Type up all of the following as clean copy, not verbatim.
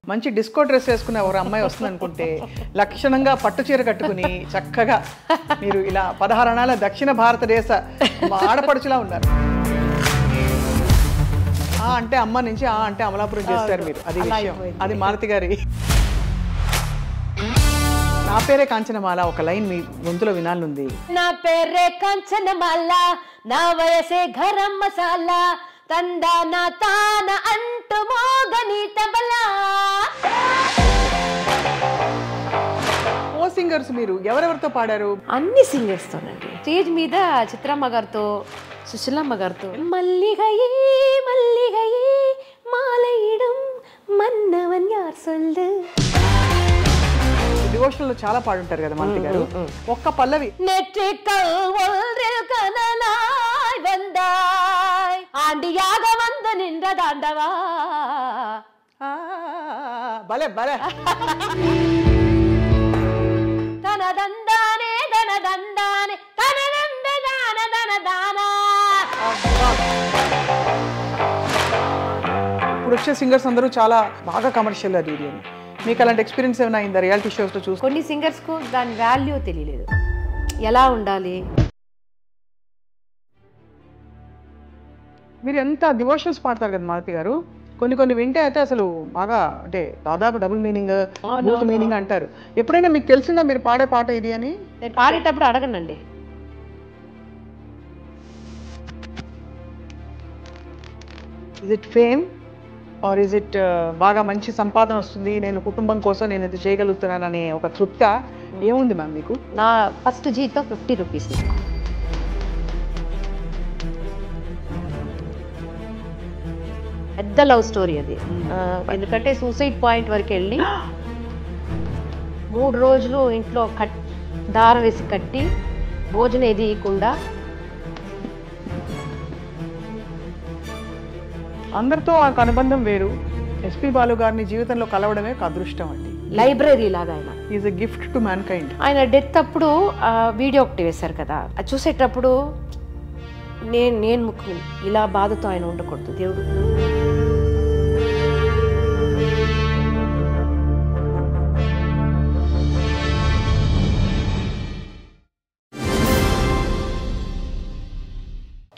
మంచి disco dress వేసుకునే ఒక అమ్మాయి వస్తుంది అనుకుంటే లక్షణంగా పట్టు చీర కట్టుకుని చక్కగా మీరు ఇలా 16 అణాల దక్షిణ భారతదేశ ఆడపడుచులా ఉన్నారు. అంటే అమ్మ నుంచి అంటే అమలాపురం చేస్తారు మీరు. అది విషయం, అది మాలతి గారి. నా పేరే కాంచనమాల ఒక లైన్ మీ గొంతులో వినాలనుంది. నా పేరే కాంచనమాల, నా వయసే గరం మసాలా, తందాన తాన అంటూ మోగని తబలా. ఓ సింగర్స్ మీరు ఎవరెవరితో పాడారు? అన్ని సింగర్స్ తోనండి. స్టేజ్ మీద చిత్రమ్మ గారితో, సుశీలమ్మ గారితో. మల్లిగయే మల్లిగయే మాలయిడం మన్నవన్ యార్ సొల్లు. డివోషనల్ లో చాలా పాడుంటారు కదా మాలతి గారు. ఒక్క పల్లవి நெற்றிக்கல் ஒன்றில் கனலாய் வந்தாய் ஆண்டியாக வந்து நின்ற தாண்டவா. భలే భలే. தனதந்தானே தனதந்தானே தனதந்த தான தனదానా. ఇప్పుడు వచ్చే సింగర్స్ అందరూ చాలా బాగా కమర్షియల్ అది ఇది అని. మీకు అలాంటి ఎక్స్పీరియన్స్ ఏమైనా అయిందా రియాలిటీ షోస్లో చూసి? కొన్ని సింగర్స్కు దాని వాల్యూ తెలియలేదు, ఎలా ఉండాలి. మీరు ఎంత డివోషనల్స్ పాడతారు కదా మాలతి గారు. కొన్ని వింటే అయితే అసలు బాగా అంటే దాదాపు డబుల్ మీనింగ్ బూత్ మీనింగ్ అంటారు. ఎప్పుడైనా మీకు తెలిసిందా మీరు పాడే పాట ఇది అని? నేను పాడేటప్పుడు అడగనండి. Is it fame or is it బాగా మంచి సంపాదన వస్తుంది, నేను కుటుంబం కోసం నేను ఇది చేయగలుగుతున్నాను అనే ఒక తృప్త ఏముంది మ్యామ్ మీకు? నా ఫస్ట్ జీతం 50 రూపీస్. పెద్ద లవ్ స్టోరీ అది. ఎందుకంటే సూసైడ్ పాయింట్ వరకు వెళ్ళి 3 రోజులు ఇంట్లో దారం వేసి కట్టి భోజనం ఏది ఇవ్వకుండా. అందరితో ఆ అనుబంధం వేరు. ఎస్పి బాలు గారిని జీవితంలో కలవడమే ఒక అదృష్టం అండి. లైబ్రరీ లాగా ఆయన. Is a gift to man kind. ఆయన డెత్ అప్పుడు వీడియో ఒకటి వేశారు కదా, అది చూసేటప్పుడు నేను ముఖ్యం, ఇలా బాధతో ఆయన ఉండకూడదు దేవుడు.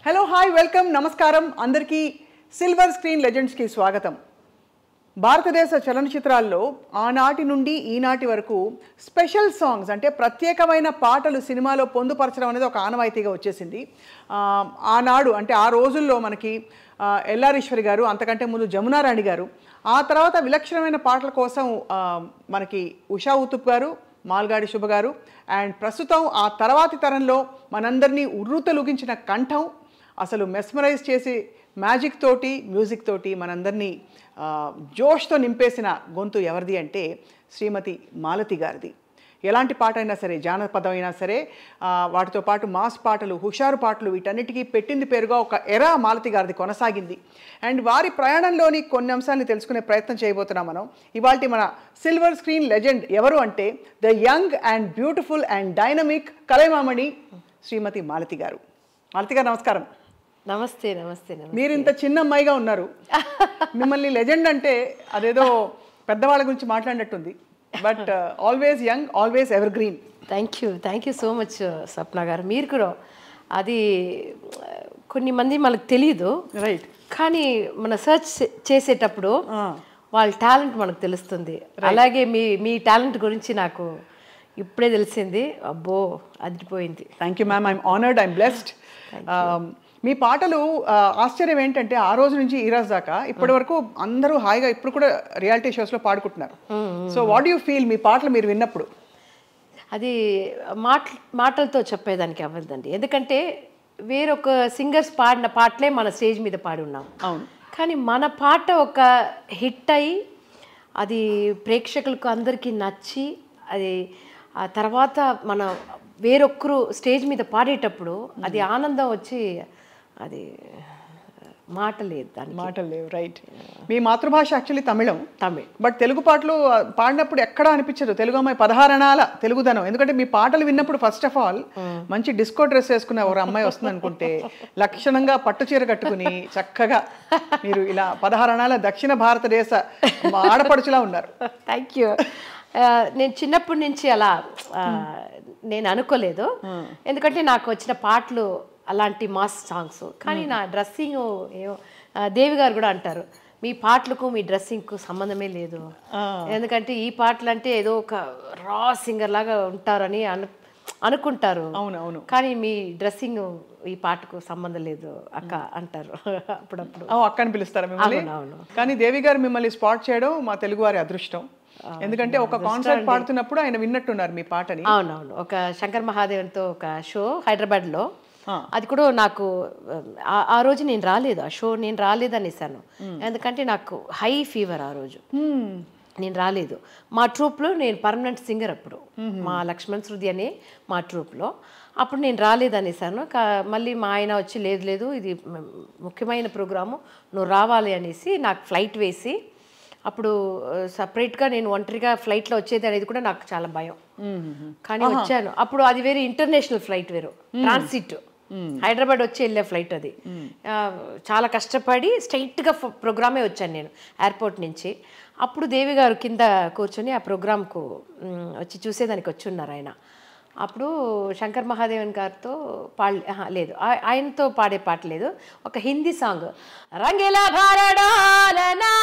హలో, హాయ్, వెల్కమ్, నమస్కారం అందరికీ. సిల్వర్ స్క్రీన్ లెజెండ్స్కి స్వాగతం. భారతదేశ చలనచిత్రాల్లో ఆనాటి నుండి ఈనాటి వరకు స్పెషల్ సాంగ్స్ అంటే ప్రత్యేకమైన పాటలు సినిమాలో పొందుపరచడం అనేది ఒక ఆనవాయితీగా వచ్చేసింది. ఆనాడు అంటే ఆ రోజుల్లో మనకి ఎల్లారీశ్వరి గారు, అంతకంటే ముందు జమునారాణి గారు, ఆ తర్వాత విలక్షణమైన పాటల కోసం మనకి ఉషా ఉతుప్ గారు, మాల్గాడి శుభ గారు, అండ్ ప్రస్తుతం ఆ తర్వాతి తరంలో మనందరినీ ఉర్రూతలూగించిన కంఠం, అసలు మెస్మరైజ్ చేసి మ్యాజిక్ తోటి మ్యూజిక్ తోటి మనందరినీ జోష్తో నింపేసిన గొంతు ఎవరిది అంటే శ్రీమతి మాలతి గారిది. ఎలాంటి పాట అయినా సరే, జానపదం అయినా సరే, వాటితో పాటు మాస్ పాటలు, హుషారు పాటలు, వీటన్నిటికీ పెట్టింది పేరుగా ఒక ఎరా మాలతి గారిది కొనసాగింది. అండ్ వారి ప్రయాణంలోని కొన్ని అంశాలను తెలుసుకునే ప్రయత్నం చేయబోతున్నాం మనం. ఇవాళ మన సిల్వర్ స్క్రీన్ లెజెండ్ ఎవరు అంటే the young and beautiful and dynamic Kalaimamani Shrimati Malathi గారు. మాలతి గారు నమస్కారం. నమస్తే. నమస్తే. మీరు ఇంత చిన్న అమ్మాయిగా ఉన్నారు. మిమ్మల్ని లెజెండ్ అంటే అదేదో పెద్దవాళ్ళ గురించి మాట్లాడినట్టుంది. But always young, always evergreen. Thank you so much Swapna గారు. మీరు కూడా అది కొన్ని మంది మనకు తెలియదు, రైట్? కానీ మన సర్చ్ చేసేటప్పుడు వాళ్ళ టాలెంట్ మనకు తెలుస్తుంది. అలాగే మీ టాలెంట్ గురించి నాకు ఇప్పుడే తెలిసింది. అబ్బో, అదిరిపోయింది. Thank you ma'am. I'm honoured, I'm blessed. మీ పాటలు ఆశ్చర్యం ఏంటంటే ఆ రోజు నుంచి ఈ రోజు దాకా ఇప్పటి వరకు అందరూ హాయిగా ఇప్పుడు కూడా రియాలిటీ షోస్లో పాడుకుంటున్నారు. సో వాట్ యూ ఫీల్ మీ పాటలు మీరు విన్నప్పుడు? అది మాటలతో చెప్పేదానికి అవ్వదండి. ఎందుకంటే వేరొక సింగర్స్ పాడిన పాటలే మన స్టేజ్ మీద పాడి ఉన్నాం. అవును. కానీ మన పాట ఒక హిట్ అయ్యి అది ప్రేక్షకులకు అందరికీ నచ్చి అది ఆ తర్వాత మన వేరొక్కరు స్టేజ్ మీద పాడేటప్పుడు అది ఆనందం వచ్చి అది మాట లేదు దానికి. మాటలు లేవు. రైట్. మీ మాతృభాష actually Tamil. Tamil. But Telugu పాటలు పాడినప్పుడు ఎక్కడా అనిపించదు తెలుగు అమ్మాయి 16 అణాల తెలుగుదనం. ఎందుకంటే మీ పాటలు విన్నప్పుడు ఫస్ట్ ఆఫ్ ఆల్ మంచి డిస్కో డ్రెస్ వేసుకున్న ఒక అమ్మాయి వస్తుంది అనుకుంటే లక్షణంగా పట్టు చీర కట్టుకుని చక్కగా మీరు ఇలా 16 అణాల దక్షిణ భారతదేశ ఆడపడుచులా ఉన్నారు. Thank you. నేను చిన్నప్పటి నుంచి అలా నేను అనుకోలేదు, ఎందుకంటే నాకు వచ్చిన పాటలు అలాంటి మాస్ సాంగ్స్. కానీ నా డ్రెస్సింగ్ ఏమో దేవి గారు కూడా అంటారు, మీ పాటలకు మీ డ్రెస్సింగ్కు సంబంధమే లేదు, ఎందుకంటే ఈ పాటలు అంటే ఏదో ఒక రా సింగర్ లాగా ఉంటారని అనుకుంటారు. అవునవును. కానీ మీ డ్రెస్సింగ్ ఈ పాటకు సంబంధం లేదు అక్క అంటారు అప్పుడప్పుడు. అక్క అని పిలుస్తారా మిమ్మల్ని? కానీ దేవి గారు మిమ్మల్ని స్పాట్ చేయడం మా తెలుగువారి అదృష్టం. ఎందుకంటే ఒక కాన్సర్ట్ పాడుతున్నప్పుడు ఆయన విన్నట్టున్నారు మీ పాటని. అవునవును. ఒక శంకర్ మహాదేవన్తో ఒక షో హైదరాబాద్లో, అది కూడా నాకు ఆ రోజు నేను రాలేదు, ఆ షో నేను రాలేదు అనేసాను. ఎందుకంటే నాకు హై ఫీవర్ ఆ రోజు, నేను రాలేదు. మా ట్రూప్లో నేను పర్మనెంట్ సింగర్ అప్పుడు, మా లక్ష్మణ్ శృతి అనే మా ట్రూప్లో. అప్పుడు నేను రాలేదు అనేసాను. మళ్ళీ మా ఆయన వచ్చి లేదు లేదు ఇది ముఖ్యమైన ప్రోగ్రాము, నువ్వు రావాలి అనేసి నాకు ఫ్లైట్ వేసి, అప్పుడు సపరేట్గా నేను ఒంటరిగా ఫ్లైట్లో వచ్చేది అనేది కూడా నాకు చాలా భయం. కానీ వచ్చాను. అప్పుడు అది వేరే ఇంటర్నేషనల్ ఫ్లైట్, వేరు ట్రాన్సిట్, హైదరాబాద్ వచ్చి వెళ్ళే ఫ్లైట్ అది. చాలా కష్టపడి స్ట్రైట్గా ప్రోగ్రామే వచ్చాను నేను ఎయిర్పోర్ట్ నుంచి. అప్పుడు దేవి గారు కింద కూర్చొని ఆ ప్రోగ్రామ్కు వచ్చి చూసేదానికి వచ్చి ఉన్నారు ఆయన. అప్పుడు శంకర్ మహాదేవన్ గారితో లేదు, ఆయనతో పాడే పాట లేదు, ఒక హిందీ సాంగ్, రంగిలా భారడాలనా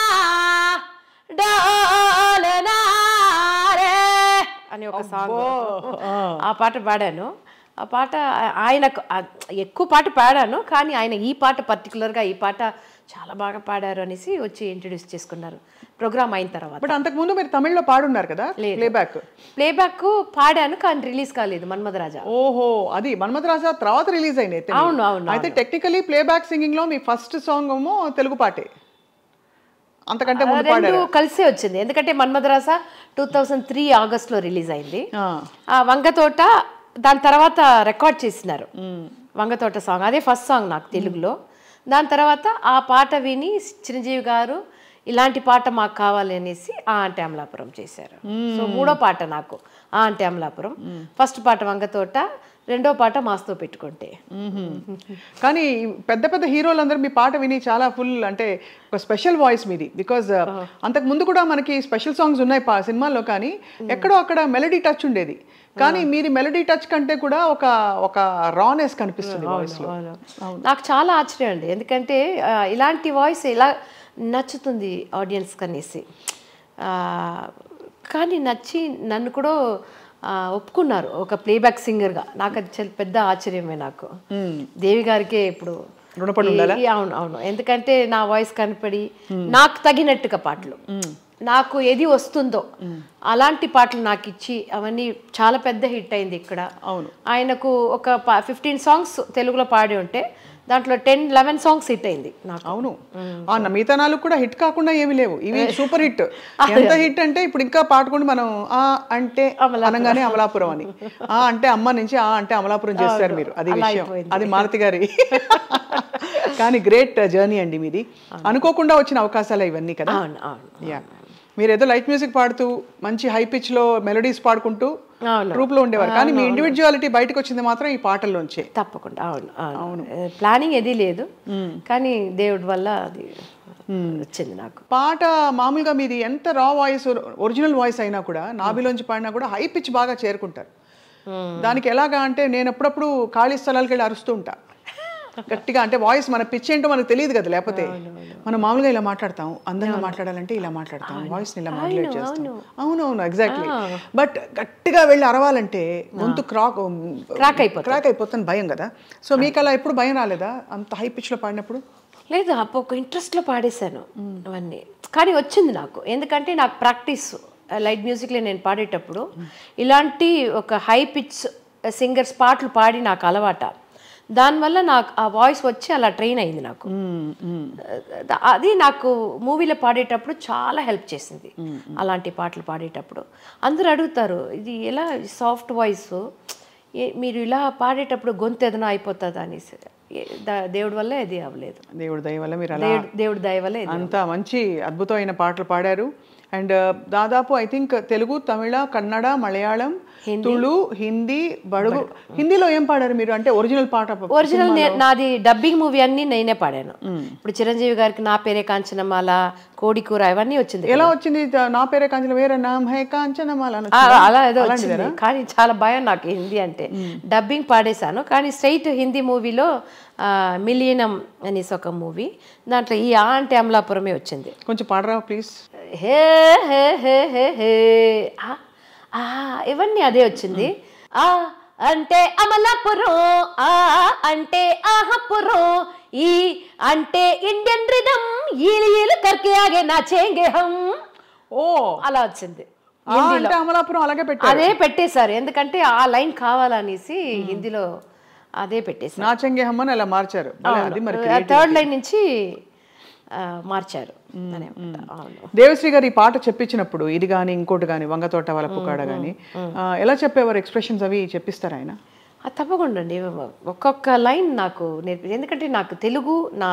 డాలనా రే అని ఒక సాంగ్, ఆ పాట పాడాను. ఆ పాట ఆయనకు ఎక్కువ పాట పాడాను, కానీ ఆయన ఈ పాట పర్టికులర్గా ఈ పాట చాలా బాగా పాడారు అనేసి వచ్చి ఇంట్రడ్యూస్ చేసుకున్నారు ప్రోగ్రామ్ అయిన తర్వాత. బట్ అంతకుముందు మీరు తమిళ్లో పాడున్నారు కదా ప్లేబ్యాక్ పాడాను, కానీ రిలీజ్ కాలేదు మన్మధరాజా. ఓహో, అది మన్మధరాజా తర్వాత రిలీజ్ అయింది. అవును అవును. అయితే టెక్నికలీ ప్లేబ్యాక్ సింగింగ్ లో మీ ఫస్ట్ సాంగ్ ఏమో తెలుగు పాటే, అంతకంటే ముందు పాడారు. కలిసే వచ్చింది, ఎందుకంటే మన్మధరాజా 2003 ఆగస్ట్లో రిలీజ్ అయింది. వంగతోట దాని తర్వాత రికార్డ్ చేసినారు వంగతోట సాంగ్, అదే ఫస్ట్ సాంగ్ నాకు తెలుగులో. దాని తర్వాత ఆ పాట విని చిరంజీవి గారు ఇలాంటి పాట మాకు కావాలి అనేసి ఆ అంటే అమలాపురం చేశారు. సో మూడో పాట నాకు ఆ అంటే అమలాపురం, ఫస్ట్ పాట వంగతోట, రెండో పాట మాస్తో పెట్టుకుంటే. కానీ పెద్ద పెద్ద హీరోలందరూ మీ పాట విని చాలా ఫుల్ అంటే ఒక స్పెషల్ వాయిస్ మీది. బికాజ్ అంతకు ముందు కూడా మనకి స్పెషల్ సాంగ్స్ ఉన్నాయి సినిమాల్లో, కానీ ఎక్కడో అక్కడ మెలడీ టచ్ ఉండేది. కానీ మీది మెలడీ టచ్ కంటే కూడా ఒక రానెస్ కనిపిస్తుంది వాయిస్ లో. నాకు చాలా ఆశ్చర్యం అండి, ఎందుకంటే ఇలాంటి వాయిస్ ఎలా నచ్చుతుంది ఆడియన్స్ కనేసి. కానీ నచ్చి నన్ను కూడా ఒప్పుకున్నారు ఒక ప్లేబ్యాక్ సింగర్గా. నాకు అది చాలా పెద్ద ఆశ్చర్యమే. నాకు దేవి గారికే ఇప్పుడు అవును అవును, ఎందుకంటే నా వాయిస్ కనపడి నాకు తగినట్టుగా పాటలు, నాకు ఏది వస్తుందో అలాంటి పాటలు నాకు ఇచ్చి అవన్నీ చాలా పెద్ద హిట్ అయింది ఇక్కడ. అవును, ఆయనకు ఒక 15 సాంగ్స్ తెలుగులో పాడి ఉంటే దాంట్లో 10-11 సాంగ్స్ హిట్ అయింది నాకు. అవును, మిగతా నాలుగు కూడా హిట్ కాకుండా ఏమి లేవు, ఇవి సూపర్ హిట్. ఎంత హిట్ అంటే ఇప్పుడు ఇంకా పాడుకుంటూ మనం ఆ అంటే అనగానే అమలాపురం అని, ఆ అంటే అమ్మ నుంచి ఆ అంటే అమలాపురం చేస్తారు మీరు, అది విషయం, అది మారుతి గారి. కానీ గ్రేట్ జర్నీ అండి మీది, అనుకోకుండా వచ్చిన అవకాశాలు ఇవన్నీ కదా. యా, మీరు ఏదో లైట్ మ్యూజిక్ పాడుతూ మంచి హై పిచ్ లో మెలోడీస్ పాడుకుంటూ గ్రూప్ లో ఉండేవారు, కానీ మీ ఇండివిజువాలిటీ బయటకు వచ్చింది మాత్రం ఈ పాటల్లోంచి. తప్పకుండా. అవును అవును, ప్లానింగ్ ఏది లేదు, కానీ దేవుడి వల్ల అది వచ్చింది నాకు. పాట మామూలుగా మీది ఎంత రా వాయిస్, ఒరిజినల్ వాయిస్ అయినా కూడా నాభిలోంచి పాడినా కూడా హై పిచ్ బాగా చేరుకుంటారు. దానికి ఎలాగా అంటే నేను అప్పుడప్పుడు ఖాళీ స్థలాలకు వెళ్ళి అరుస్తూ ఉంటా గట్టిగా, అంటే వాయిస్ మన పిచ్ ఏంటో మనకు తెలియదు కదా, లేకపోతే మనం మామూలుగా ఇలా మాట్లాడతాం, అందంగా మాట్లాడాలంటే ఇలా మాట్లాడతాం, వాయిస్ ఇలా మాడ్యులేట్ చేస్తాం. అవునవును, ఎగ్జాక్ట్లీ. బట్ గట్టిగా వెళ్ళి అరవాలంటే గొంతు క్రాక్ అయిపోతుంది, భయం కదా. సో మీకు అలా ఎప్పుడు భయం రాలేదా అంత హై పిచ్ లో పాడినప్పుడు? లేదు, అప్పుడు ఒక ఇంట్రెస్ట్లో పాడేశాను అవన్నీ, కానీ వచ్చింది నాకు, ఎందుకంటే నాకు ప్రాక్టీస్ లైట్ మ్యూజిక్లో నేను పాడేటప్పుడు ఇలాంటి ఒక హై పిచ్ సింగర్స్ పాటలు పాడి నాకు అలవాట. దానివల్ల నాకు ఆ వాయిస్ వచ్చి అలా ట్రైన్ అయింది నాకు. అది నాకు మూవీలో పాడేటప్పుడు చాలా హెల్ప్ చేసింది. అలాంటి పాటలు పాడేటప్పుడు అందరూ అడుగుతారు, ఇది ఎలా సాఫ్ట్ వాయిస్ మీరు ఇలా పాడేటప్పుడు గొంతు ఏదైనా అయిపోతుందా అనేసి. దేవుడి వల్ల ఇది అవ్వలేదు. దేవుడి దయ వల్ల మీరు అలా దేవుడి దయ వల్ల అంత మంచి అద్భుతమైన పాటలు పాడారు. అండ్ దాదాపు ఐ థింక్ తెలుగు, తమిళ, కన్నడ, మలయాళం, తుళు, హిందీ, బడుగు. హిందీలో ఏం పాడారు మీరు? అంటే ఒరిజినల్ పాట? ఒరిజినల్ నాది డబ్బింగ్ మూవీ అన్ని నేనే పాడాను. ఇప్పుడు చిరంజీవి గారికి నా పేరే కాంచనమాల, కోడికూర ఇవన్నీ వచ్చింది. ఎలా వచ్చింది? నా పేరే కాంచన, వేరే నామ్ హై కాంచనమాల అలా ఏదో వచ్చింది. కానీ చాలా భయం నాకు హిందీ అంటే. డబ్బింగ్ పాడేశాను. కానీ స్ట్రైట్ హిందీ మూవీలో మిలియనం అనేసి ఒక మూవీ, దాంట్లో ఈ అంటే అమలాపురమే వచ్చింది. కొంచెం పాడరా ప్లీజ్. హే హే హే హే హే ఇవన్నీ అదే వచ్చింది. ఆ అంటే అమలాపురం, ఆ అంటే ఆహపురం, ఈ అంటే ఇండియన్ రిథమ్, ఈలు కర్కే ఆగే నాచేంగే హమ్. ఓ అలా వచ్చింది. అమలాపురం అలాగే పెట్టారు. అదే పెట్టేశారు, ఎందుకంటే ఆ లైన్ కావాలనేసి హిందీలో అదే పెట్టేశారు. నాచెంగే హమ్ అని అలా మార్చారు. థర్డ్ లైన్ నుంచి మార్చారు. దేవశ్రీ గారు ఈ పాట చెప్పించినప్పుడు ఇది కానీ ఇంకోటి కానీ వంగతోట వాళ్ళ పుకాడ కానీ ఎలా చెప్పేవారు? ఎక్స్ప్రెషన్స్ అవి చెప్పిస్తారు ఆయన? తప్పకుండా అండి. ఒక్కొక్క లైన్ నాకు నేర్పి, ఎందుకంటే నాకు తెలుగు నా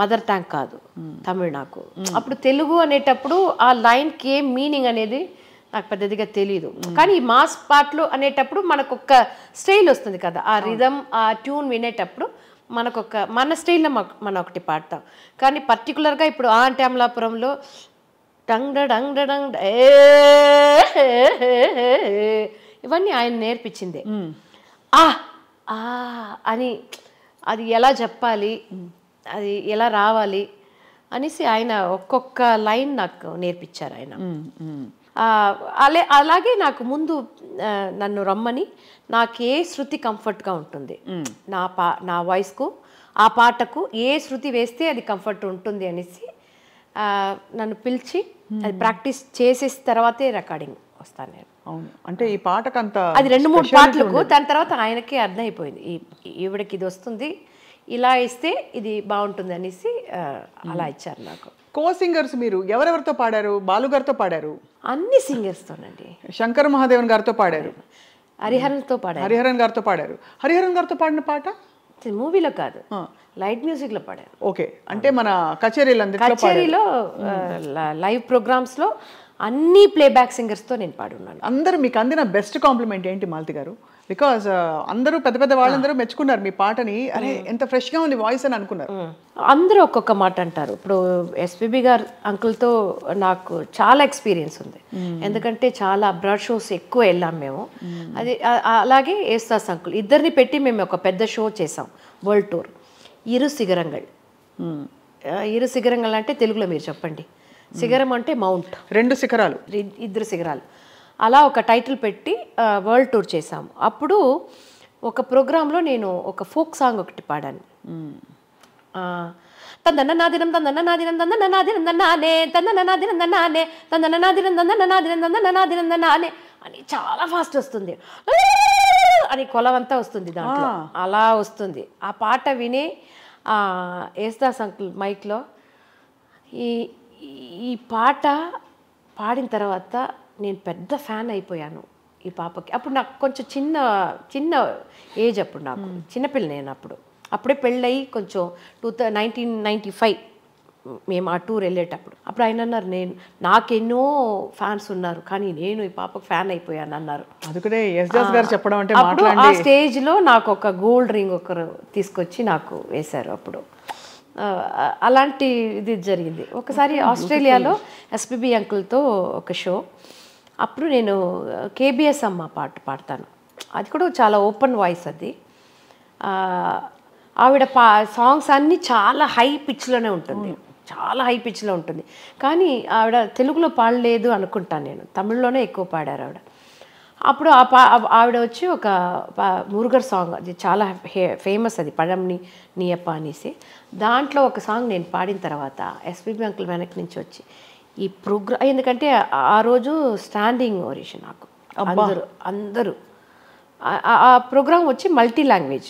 మదర్ టంగ్ కాదు, తమిళ్ నాకు. అప్పుడు తెలుగు అనేటప్పుడు ఆ లైన్కి ఏం మీనింగ్ అనేది నాకు పెద్దదిగా తెలియదు. కానీ ఈ మాస్ పాటలు అనేటప్పుడు మనకు ఒక స్టైల్ వస్తుంది కదా, ఆ రిథమ్ ఆ ట్యూన్ వినేటప్పుడు మనకొక మన స్టైల్లో మనం ఒకటి పాడతాం. కానీ పర్టికులర్గా ఇప్పుడు ఆ అంటే అమలాపురంలో డంగ్ డంగ్ డంగ్ ఇవన్నీ ఆయన నేర్పించిందే. ఆ అని అది ఎలా చెప్పాలి, అది ఎలా రావాలి అనేసి ఆయన ఒక్కొక్క లైన్ నాకు నేర్పించారు ఆయన. అలాగే నాకు ముందు నన్ను రమ్మని నాకు ఏ శృతి కంఫర్ట్గా ఉంటుంది, నా వాయిస్కు ఆ పాటకు ఏ శృతి వేస్తే అది కంఫర్ట్ ఉంటుంది అనేసి నన్ను పిలిచి అది ప్రాక్టీస్ చేసేసిన తర్వాతే రికార్డింగ్ వస్తాను నేను. అవును, అంటే ఈ పాటకంత అది 2-3 పాటలకు దాని తర్వాత ఆయనకే అర్థమైపోయింది, ఈవిడకి ఇది వస్తుంది, ఇలా ఇస్తే ఇది బాగుంటుంది అనేసి అలా ఇచ్చారు నాకు. కో సింగర్స్ మీరు ఎవరెవరితో పాడారు? బాలు గారితో పాడారు, అన్ని సింగర్స్తోనండి. శంకర్ మహాదేవన్ గారితో పాడారు, హరిహరన్తో పాడారు, హరిహరన్ గారితో పాడారు. హరిహరన్ గారితో పాడిన పాట మూవీలో కాదు, లైట్ మ్యూజిక్ లో పాడారు. ఓకే, అంటే మన కచేరీలో లైవ్ ప్రోగ్రామ్స్ లో అన్ని ప్లేబ్యాక్ సింగర్స్ తో నేను పాడున్నాను. అందరూ మీకు అందిన బెస్ట్ కాంప్లిమెంట్ ఏంటి మాలతి గారు? బికాజ్ అందరూ పెద్ద పెద్ద వాళ్ళందరూ మెచ్చుకున్నారు మీ పాటని, అరే ఎంత ఫ్రెష్ గా ఉంది వాయిస్ అని అనుకున్నారు. అందరూ ఒక్కొక్క మాట అంటారు. ఇప్పుడు ఎస్పీబీ గారు అంకుల్తో నాకు చాలా ఎక్స్పీరియన్స్ ఉంది, ఎందుకంటే చాలా బ్రాడ్ షోస్ ఎక్కువ వెళ్ళాం మేము. అది అలాగే ఏస్తాస్ అంకుల్ ఇద్దరిని పెట్టి మేము ఒక పెద్ద షో చేసాం, వరల్డ్ టూర్. ఇరు సిగరంగల్. ఇరు సిగరంగల్ అంటే తెలుగులో మీరు చెప్పండి. శిఖరం అంటే మౌంట్, 2 శిఖరాలు, 2 శిఖరాలు. అలా ఒక టైటిల్ పెట్టి వరల్డ్ టూర్ చేసాము. అప్పుడు ఒక ప్రోగ్రాంలో నేను ఒక ఫోక్ సాంగ్ ఒకటి పాడాను. తందననాదినం తందననాదినం తందననాదినం తందనానే తందననాదినం తందనానే తందననాదినం తందననాదినం తందననాదినం తందనానే అని చాలా ఫాస్ట్ వస్తుంది, అని కొలవంతా వస్తుంది దాంట్లో, అలా వస్తుంది. ఆ పాట వినే యేసుదాస్ అంకుల్ మైక్లో ఈ పాట పాడిన తర్వాత నేను పెద్ద ఫ్యాన్ అయిపోయాను ఈ పాపకి. అప్పుడు నాకు కొంచెం చిన్న ఏజ్, అప్పుడు నాకు చిన్నపిల్ల, నేను అప్పుడే పెళ్ళయి కొంచెం 1995 మేము ఆ టూర్ వెళ్ళేటప్పుడు. అప్పుడు ఆయన అన్నారు, నాకెన్నో ఫ్యాన్స్ ఉన్నారు కానీ నేను ఈ పాపకు ఫ్యాన్ అయిపోయాను అన్నారు. అప్పుడు ఆ స్టేజ్లో నాకు ఒక గోల్డ్ రింగ్ ఒకరు తీసుకొచ్చి నాకు వేశారు. అప్పుడు అలాంటి ఇది జరిగింది. ఒకసారి ఆస్ట్రేలియాలో ఎస్పీబీ అంకుల్తో ఒక షో, అప్పుడు నేను కేబిఎస్ అమ్మ పాట పాడతాను. అది కూడా చాలా ఓపెన్ వాయిస్. అది ఆవిడ సాంగ్స్ అన్నీ చాలా హై పిచ్లోనే ఉంటుంది, చాలా హై పిచ్లో ఉంటుంది. కానీ ఆవిడ తెలుగులో పాడలేదు అనుకుంటాను నేను, తమిళ్లోనే ఎక్కువ పాడారు ఆవిడ. అప్పుడు ఆవిడ వచ్చి ఒక మురుగర్ సాంగ్, అది చాలా ఫేమస్, అది పഴంని నీయప్ప అనేసి. దాంట్లో ఒక సాంగ్ నేను పాడిన తర్వాత ఎస్పీబీ అంకుల్ వెనక్కి నుంచి వచ్చి ఈ ప్రోగ్రామ్, ఎందుకంటే ఆ రోజు స్టాండింగ్ ఓరేషన్ నాకు, అందరూ ఆ ప్రోగ్రామ్ వచ్చి మల్టీ లాంగ్వేజ్,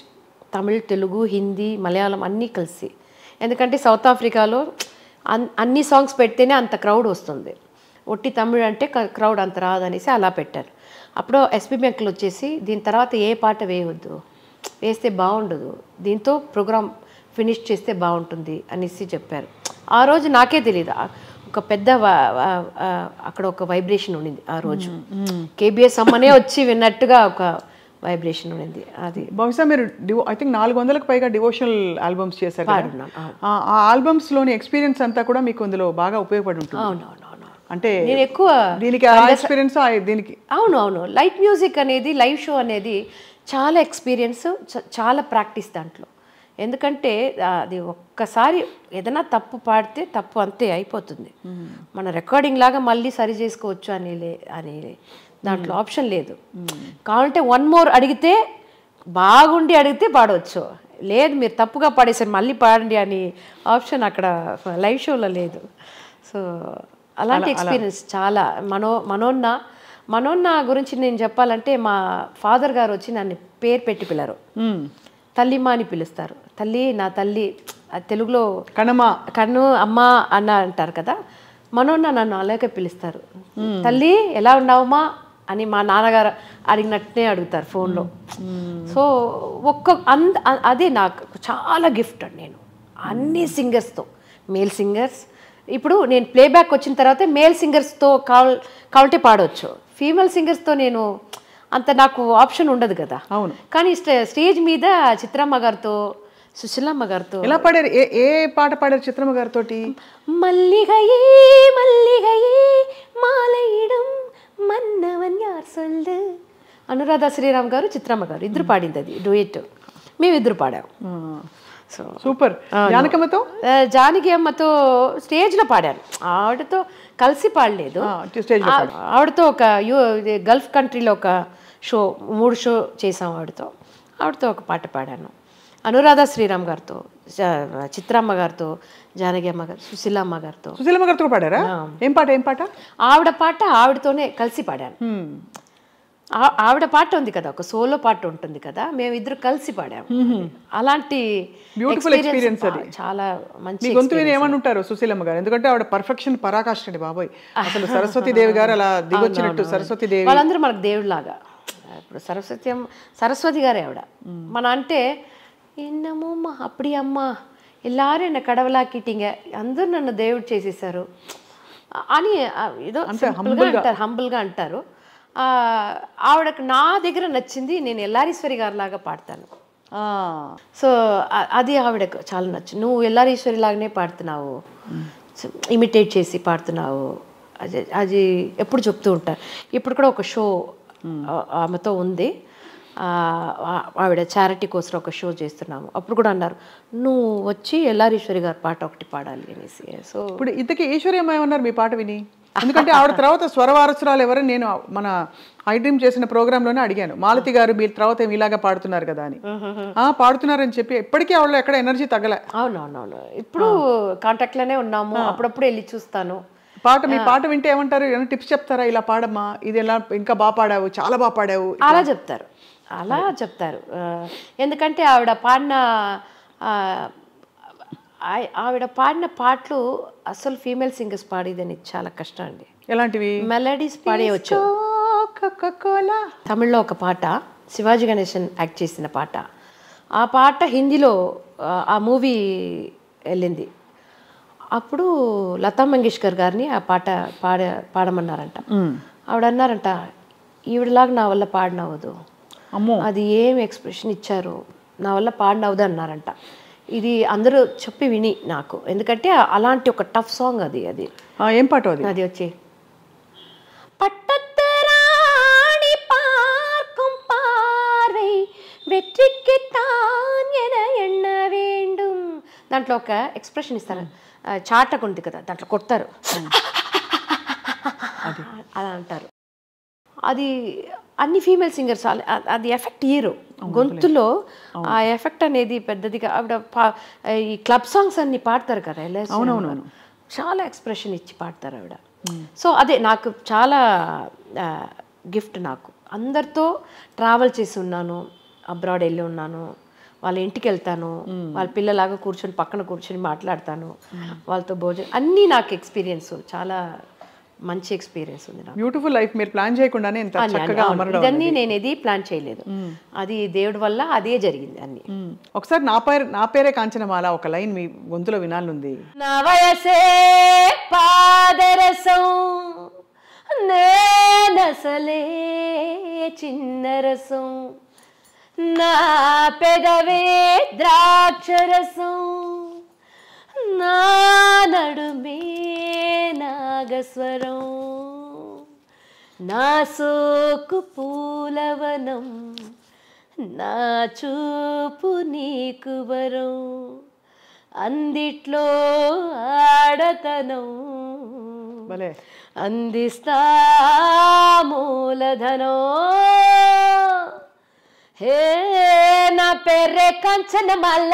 తమిళ్, తెలుగు, హిందీ, మలయాళం అన్నీ కలిసి. ఎందుకంటే సౌత్ ఆఫ్రికాలో అన్ని సాంగ్స్ పెడితేనే అంత క్రౌడ్ వస్తుంది, ఒట్టి తమిళ్ అంటే క్రౌడ్ అంత రాదనేసి అలా పెట్టారు. అప్పుడు ఎస్పీబీ అంకుల్ వచ్చేసి దీని తర్వాత ఏ పాట వేయవద్దు, వేస్తే బాగుండదు, దీంతో ప్రోగ్రామ్ ఫినిష్ చేస్తే బాగుంటుంది అనేసి చెప్పారు. ఆ రోజు నాకే తెలియదు, ఒక పెద్ద అక్కడ ఒక వైబ్రేషన్ ఉండింది ఆ రోజు. కేబిఎస్ అమ్మనే వచ్చి విన్నట్టుగా ఒక వైబ్రేషన్ ఉండింది. అది బహుశా మీరు ఐ థింక్ 400కు పైగా డివోషనల్ ఆల్బమ్స్ చేశారు. ఆ ఆల్బమ్స్లోని ఎక్స్పీరియన్స్ అంతా కూడా మీకు అందులో బాగా ఉపయోగపడి ఉంటుంది. అవునవునవును. అంటే నేను ఎక్కువ దీనికి ఎక్స్పీరియన్స్ దీనికి అవును లైట్ మ్యూజిక్ అనేది, లైవ్ షో అనేది చాలా ఎక్స్పీరియన్స్, చాలా ప్రాక్టీస్ దాంట్లో. ఎందుకంటే అది ఒక్కసారి ఏదైనా తప్పు పాడితే తప్పు అంతే అయిపోతుంది. మన రికార్డింగ్ లాగా మళ్ళీ సరి చేసుకోవచ్చు అని దాంట్లో ఆప్షన్ లేదు. కావాలంటే 1 more అడిగితే, బాగుండి అడిగితే పాడవచ్చు, లేదు మీరు తప్పుగా పాడేసారు మళ్ళీ పాడండి అని ఆప్షన్ అక్కడ లైవ్ షోలో లేదు. సో అలాంటి ఎక్స్పీరియన్స్ చాలా. మనోన్న గురించి నేను చెప్పాలంటే, మా ఫాదర్ గారు వచ్చి నన్ను పేరు పెట్టి పిల్లరు, తల్లిమా అని పిలుస్తారు. తల్లి, నా తల్లి, తెలుగులో కన్ను అమ్మ అన్న అంటారు కదా, మనోన్న నన్ను అలాగే పిలుస్తారు. తల్లి ఎలా ఉన్నావమ్మా అని మా నాన్నగారు అడిగినట్టే అడుగుతారు ఫోన్లో. సో అదే నాకు చాలా గిఫ్ట్ అండి. నేను అన్ని సింగర్స్తో, మేల్ సింగర్స్, ఇప్పుడు నేను ప్లేబ్యాక్ వచ్చిన తర్వాత మేల్ సింగర్స్తో కావాలంటే పాడవచ్చు, ఫీమేల్ సింగర్స్తో నేను అంత నాకు ఆప్షన్ ఉండదు కదా. అవును. కానీ స్టేజ్ మీద చిత్రమ్మ గారితో, సుశీలమ్మ గారితో. ఎలా పాడారు? ఏ పాట పాడారు చిత్రమ్మ గారితో? మల్లిగయే మల్లిగయే మాలయిడం మన్నవన్ యార్ సొల్లు. అనురాధ శ్రీరామ్ గారు, చిత్రమ్మ గారు ఇద్దరు పాడింది అది డూయట్. మేమిద్దరు పాడాము. So super. జానకి అమ్మతో స్టేజ్లో పాడాను, ఆవిడతో కలిసి పాడలేదు. ఆవిడతో ఒక గల్ఫ్ కంట్రీలో ఒక 3 షో చేసాం. ఆవిడతో ఒక పాట పాడాను. అనురాధ శ్రీరామ్ గారితో, చిత్రమ్మ గారితో, జానకి అమ్మ గారు, సుశీలమ్మ గారితో పాడారా? ఏం పాట? ఆవిడ పాట ఆవిడతోనే కలిసి పాడాను. ఆవిడ పాట ఉంది కదా, ఒక సోలో పాట ఉంటుంది కదా, మేమిద్దరు కలిసి పాడాము. అలాంటి బ్యూటిఫుల్ ఎక్స్పీరియన్స్ అది. చాలా మంచి గొంతు ఏమని ఉంటారు సుశీలమ్మ గారు? ఎందుకంటే ఆవిడ పర్ఫెక్షన్ పరాకాష్ఠ అండి బాబోయ్. అసలు సరస్వతి దేవి గారు అలా దిగొచ్చినట్టు. సరస్వతి దేవి వాళ్ళందరూ మనకు దేవుడిలాగా. ఇప్పుడు సరస్వతి గారే ఆవిడ. మన అంటే என்னமோம்மா அப்படி அம்மா எல்லாரும் என்னை கடவுளாக்கிட்டீங்க, అందరూ నన్ను దేవుడు చేసేసారు అని ఏదో హంబుల్గా అంటారు. ఆవిడకు నా దగ్గర నచ్చింది, నేను ఎల్లారీశ్వరి గారి లాగా పాడతాను. సో అది ఆవిడకు చాలా నచ్చింది. నువ్వు ఎల్లారీశ్వరి లాగానే పాడుతున్నావు, ఇమిటేట్ చేసి పాడుతున్నావు, అది ఎప్పుడు చెప్తూ ఉంటారు. ఇప్పుడు కూడా ఒక షో ఆమెతో ఉంది, ఆవిడ చారిటీ కోసం ఒక షో చేస్తున్నాము. అప్పుడు కూడా అన్నారు, నువ్వు వచ్చి ఎల్లారీశ్వరి గారి పాట ఒకటి పాడాలి అనేసి. సో ఇప్పుడు ఇంతకీ ఈశ్వర్యమ్మ ఏమన్నారు మీ పాట విని? ఎందుకంటే ఆవిడ తర్వాత స్వరవారసురాలు ఎవరని నేను మన ఐ డ్రీమ్ చేసిన ప్రోగ్రాంలోనే అడిగాను. మాలతి గారు మీరు తర్వాత ఇలాగా పాడుతున్నారు కదా అని. పాడుతున్నారని చెప్పి ఎప్పటికీ ఆవిడలో ఎక్కడ ఎనర్జీ తగ్గలే. అవునవునవును. ఇప్పుడు కాంటాక్ట్లోనే ఉన్నాము, అప్పుడప్పుడు వెళ్ళి చూస్తాను. మీ పాట వింటే ఏమంటారు? ఏమైనా టిప్స్ చెప్తారా? ఇలా పాడమ్మా, ఇది ఎలా ఇంకా బాగా పాడావు, చాలా బాగా పాడావు, అలా చెప్తారు. ఎందుకంటే ఆవిడ పాడిన పాటలు అసలు ఫీమేల్ సింగర్స్ పాడేదని చాలా కష్టం అండి. ఎలాంటివి? మెలడీస్ పాడేయచ్చు. తమిళ్లో ఒక పాట, శివాజీ గణేశన్ యాక్ట్ చేసిన పాట, ఆ పాట హిందీలో ఆ మూవీ వెళ్ళింది. అప్పుడు లతా మంగేష్కర్ గారిని ఆ పాట పాడమన్నారంట. ఆవిడ అన్నారంట, ఈవిడలాగా నా వల్ల పాడినవ్వదు, అది ఏం ఎక్స్ప్రెషన్ ఇచ్చారు, నా వల్ల పాడినవ్వదు అన్నారంట. ఇది అందరూ చెప్పి విని నాకు, ఎందుకంటే అలాంటి ఒక టఫ్ సాంగ్ అది. ఏం పాట అది? అది వచ్చి పట్టత్తరాణి పార్க்கும் பார்வை வெற்றிக்கு தான் என எண்ண வேண்டும். దాంట్లో ఒక ఎక్స్ప్రెషన్ ఇస్తారు, చాటకు ఉంది కదా, దాంట్లో కొడతారు, అలా అంటారు. అది అన్ని ఫీమేల్ సింగర్స్ అది ఎఫెక్ట్ ఇయ్యరు గొంతులో. ఆ ఎఫెక్ట్ అనేది పెద్దదిగా ఆవిడ ఈ క్లబ్ సాంగ్స్ అన్ని పాడతారు కదా, చాలా ఎక్స్ప్రెషన్ ఇచ్చి పాడతారు ఆవిడ. సో అదే నాకు చాలా గిఫ్ట్. నాకు అందరితో ట్రావెల్ చేసి ఉన్నాను, అబ్రాడ్ వెళ్ళి ఉన్నాను, వాళ్ళ ఇంటికి వెళ్తాను, వాళ్ళ పిల్లలాగా పక్కన కూర్చొని మాట్లాడతాను, వాళ్ళతో భోజనం, అన్నీ నాకు ఎక్స్పీరియన్స్ చాలా మంచి ఎక్స్పీరియన్స్ ఉంది నాకు. బ్యూటిఫుల్ లైఫ్ మీరు ప్లాన్ చేయకుండానే ఇంత చక్కగా అమరడం. ఇదన్నీ నేను ఏది ప్లాన్ చేయలేదు, అది దేవుడి వల్ల అదే జరిగింది అన్ని. ఒకసారి నా పేరే కాంచనమాల ఒక లైన్ మీ గొంతులో వినాలనుంది. నా వయసే పాదరసం నేనసలే చిన్నరసం నా పెదవే ద్రాక్షరసం నా నడుమే నాగస్వరం నా సోకు పూలవనం నా చూపు నీకు వరం అందిట్లో ఆడతనం అందిస్తా మూలధనం. హే నా పేరే కంచనమాల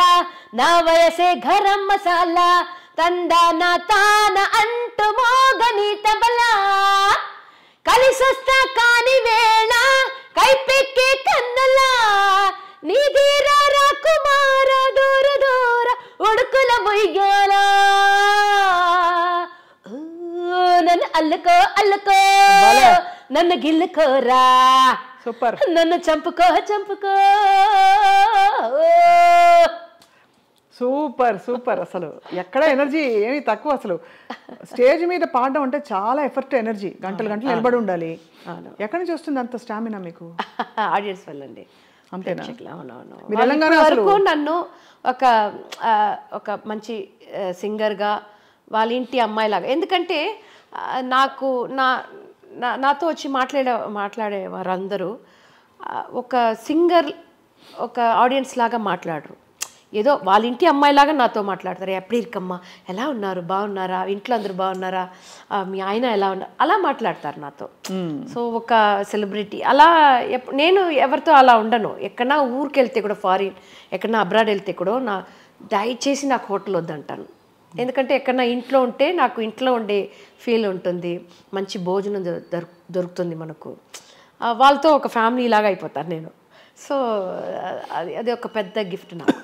నా వయసే గరం మసాలా తందాన తాన అంటూ మోగని తబలా కలిసొస్తా కాని వేళ కైపెక్కే కన్నలా నీ ధీరా కుమార దూర దూర ఉడుకుల ముయ్యాలా నన్ను అల్లుకో అల్లుకో నన్ను గిల్లుకోరా సూపర్ నన్ను చంపుకో చంపుకో. Super super. అసలు ఎక్కడ ఎనర్జీ ఏమి తక్కువ. అసలు స్టేజ్ మీద పాడడం అంటే చాలా ఎఫర్ట్, ఎనర్జీ, గంటలు గంటలు నిలబడి ఉండాలి. ఎక్కడి నుంచి వస్తుంది అంత స్టామినా మీకు? ఆడియన్స్ వల్లండి. అంతేనా? అవునవును. వరకు నన్ను ఒక మంచి సింగర్గా వాళ్ళ ఇంటి అమ్మాయిలాగా, ఎందుకంటే నాకు నాతో వచ్చి మాట్లాడేవారు అందరూ ఒక సింగర్ ఒక ఆడియన్స్ లాగా మాట్లాడరు, ఏదో వాళ్ళ ఇంటి అమ్మాయిలాగా నాతో మాట్లాడతారు. ఎప్పుడు ఇరుకమ్మా ఎలా ఉన్నారు, బాగున్నారా, ఇంట్లో అందరూ బాగున్నారా, మీ ఆయన ఎలా ఉన్నారు, అలా మాట్లాడతారు నాతో. సో ఒక సెలబ్రిటీ అలా నేను ఎవరితో అలా ఉండను. ఎక్కడన్నా ఊరికి వెళ్తే కూడా, ఫారిన్ ఎక్కడన్నా అబ్రాడ్ వెళ్తే కూడా దయచేసి నాకు హోటల్ వద్దంటాను. ఎందుకంటే ఎక్కడన్నా ఇంట్లో ఉంటే నాకు ఇంట్లో ఉండే ఫీల్ ఉంటుంది, మంచి భోజనం దొరుకుతుంది మనకు, వాళ్ళతో ఒక ఫ్యామిలీ లాగా అయిపోతాను నేను. సో అది ఒక పెద్ద గిఫ్ట్ నాకు.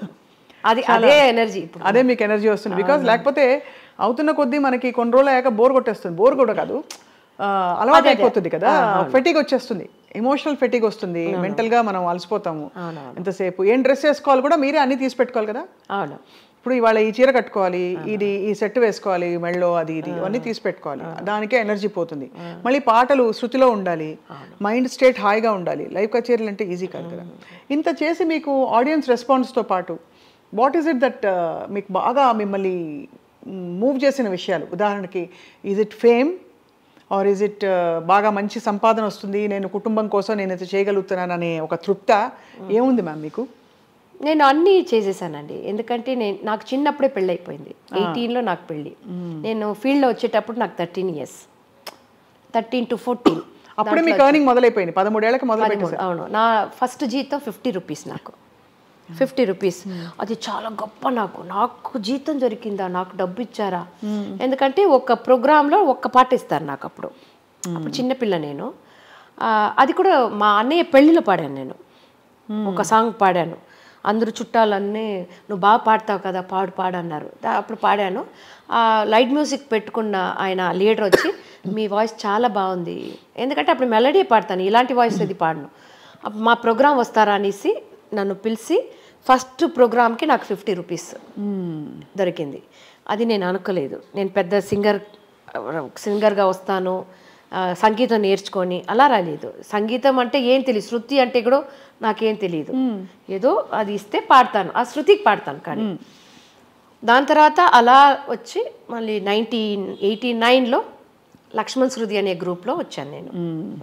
అదే ఎనర్జీ, ఇప్పుడు అదే మీకు ఎనర్జీ వస్తుంది. బికాజ్ లేకపోతే అవుతున్న కొద్దీ మనకి కొన్ని రోజులు అయ్యాక బోర్ కొట్టేస్తుంది. బోర్ కూడా కాదు, అలవాటు అయిపోతుంది కదా, ఫెటిగ్ వచ్చేస్తుంది, ఎమోషనల్ ఫెటిగ్ వస్తుంది, మెంటల్గా మనం అలసిపోతాము. ఎంతసేపు ఏం డ్రెస్ వేసుకోవాలి కూడా మీరే అన్ని తీసి పెట్టుకోవాలి కదా. అవును. ఇప్పుడు ఇవాళ ఈ చీర కట్టుకోవాలి, ఈ సెట్ వేసుకోవాలి, మెళ్ళో అది ఇది అన్నీ తీసి పెట్టుకోవాలి, దానికే ఎనర్జీ పోతుంది. మళ్ళీ పాటలు శృతిలో ఉండాలి, మైండ్ స్టేట్ హాయిగా ఉండాలి. లైవ్ కచేరీలు అంటే ఈజీ కాదు కదా. ఇంత చేసి మీకు ఆడియన్స్ రెస్పాన్స్తో పాటు వాట్ ఈస్ ఇట్ దట్ మీకు బాగా మిమ్మల్ని మూవ్ చేసిన విషయాలు? ఉదాహరణకి is it fame or is it బాగా మంచి సంపాదన వస్తుంది, నేను కుటుంబం కోసం నేను ఇది చేయగలుగుతున్నాను అనే ఒక తృప్త ఏముంది మ్యామ్ మీకు? నేను అన్నీ చేసేసానండి. ఎందుకంటే నాకు చిన్నప్పుడే పెళ్ళి అయిపోయింది. 18లో నాకు పెళ్ళి. నేను ఫీల్డ్లో వచ్చేటప్పుడు నాకు 13 years, 13 to 14. అప్పుడే మీకు ఎర్నింగ్ మొదలైపోయింది, 13 ఏళ్ళకి మొదలైపోయింది. అవును. నా ఫస్ట్ జీతం 50 rupees, నాకు 50 rupees. అది చాలా గొప్ప. నాకు జీతం దొరికిందా, నాకు డబ్బు ఇచ్చారా. ఎందుకంటే ఒక ప్రోగ్రాంలో ఒక్క పాట ఇస్తారు నాకు. అప్పుడు చిన్నపిల్ల నేను. అది కూడా మా అన్నయ్య పెళ్ళిలో పాడాను నేను, ఒక సాంగ్ పాడాను. అందరూ చుట్టాలన్నీ నువ్వు బాగా పాడతావు కదా, పాడన్నారు. అప్పుడు పాడాను. లైట్ మ్యూజిక్ పెట్టుకున్న ఆయన లీడర్ వచ్చి మీ వాయిస్ చాలా బాగుంది, ఎందుకంటే అప్పుడు మెలడీ పాడతాను, ఇలాంటి వాయిస్ అది పాడను, మా ప్రోగ్రాం వస్తారా అనేసి నన్ను పిలిచి ఫస్ట్ ప్రోగ్రామ్కి నాకు 50 rupees దొరికింది. అది నేను అనుకోలేదు. నేను పెద్ద సింగర్గా వస్తాను, సంగీతం నేర్చుకొని అలా రాలేదు. సంగీతం అంటే ఏం తెలియదు, శృతి అంటే కూడా నాకేం తెలియదు. ఏదో అది ఇస్తే పాడతాను, ఆ శృతికి పాడతాను. కానీ దాని తర్వాత అలా వచ్చి మళ్ళీ 1989లో లక్ష్మణ్ శృతి అనే గ్రూప్లో వచ్చాను నేను.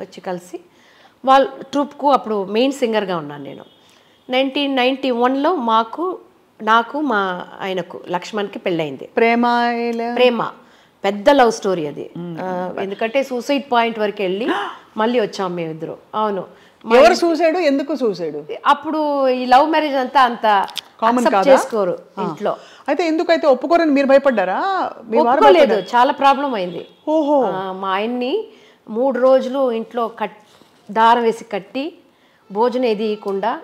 వచ్చి కలిసి వాళ్ళ ట్రూప్కు అప్పుడు మెయిన్ సింగర్గా ఉన్నాను నేను. 1991లో నాకు మా ఆయనకు లక్ష్మణ్కి పెళ్ళయింది. ప్రేమ పెద్ద లవ్ స్టోరీ అది. ఎందుకంటే సూసైడ్ పాయింట్ వరకు వెళ్ళి మళ్ళీ వచ్చాం మేమిద్దరు. అవును. ఎవరు సూసైడ్, ఎందుకు సూసైడ్? అప్పుడు ఈ లవ్ మ్యారేజ్ అంత కామన్ చేసుకోరు ఇంట్లో. అయితే ఎందుకైతే ఒప్పుకోరని మీరు భయపడ్డారా? ఒప్పుకోలేదు, చాలా ప్రాబ్లం అయింది. మా ఆయన్ని 3 రోజులు ఇంట్లో దారం వేసి కట్టి భోజనం ఏది ఇవ్వకుండా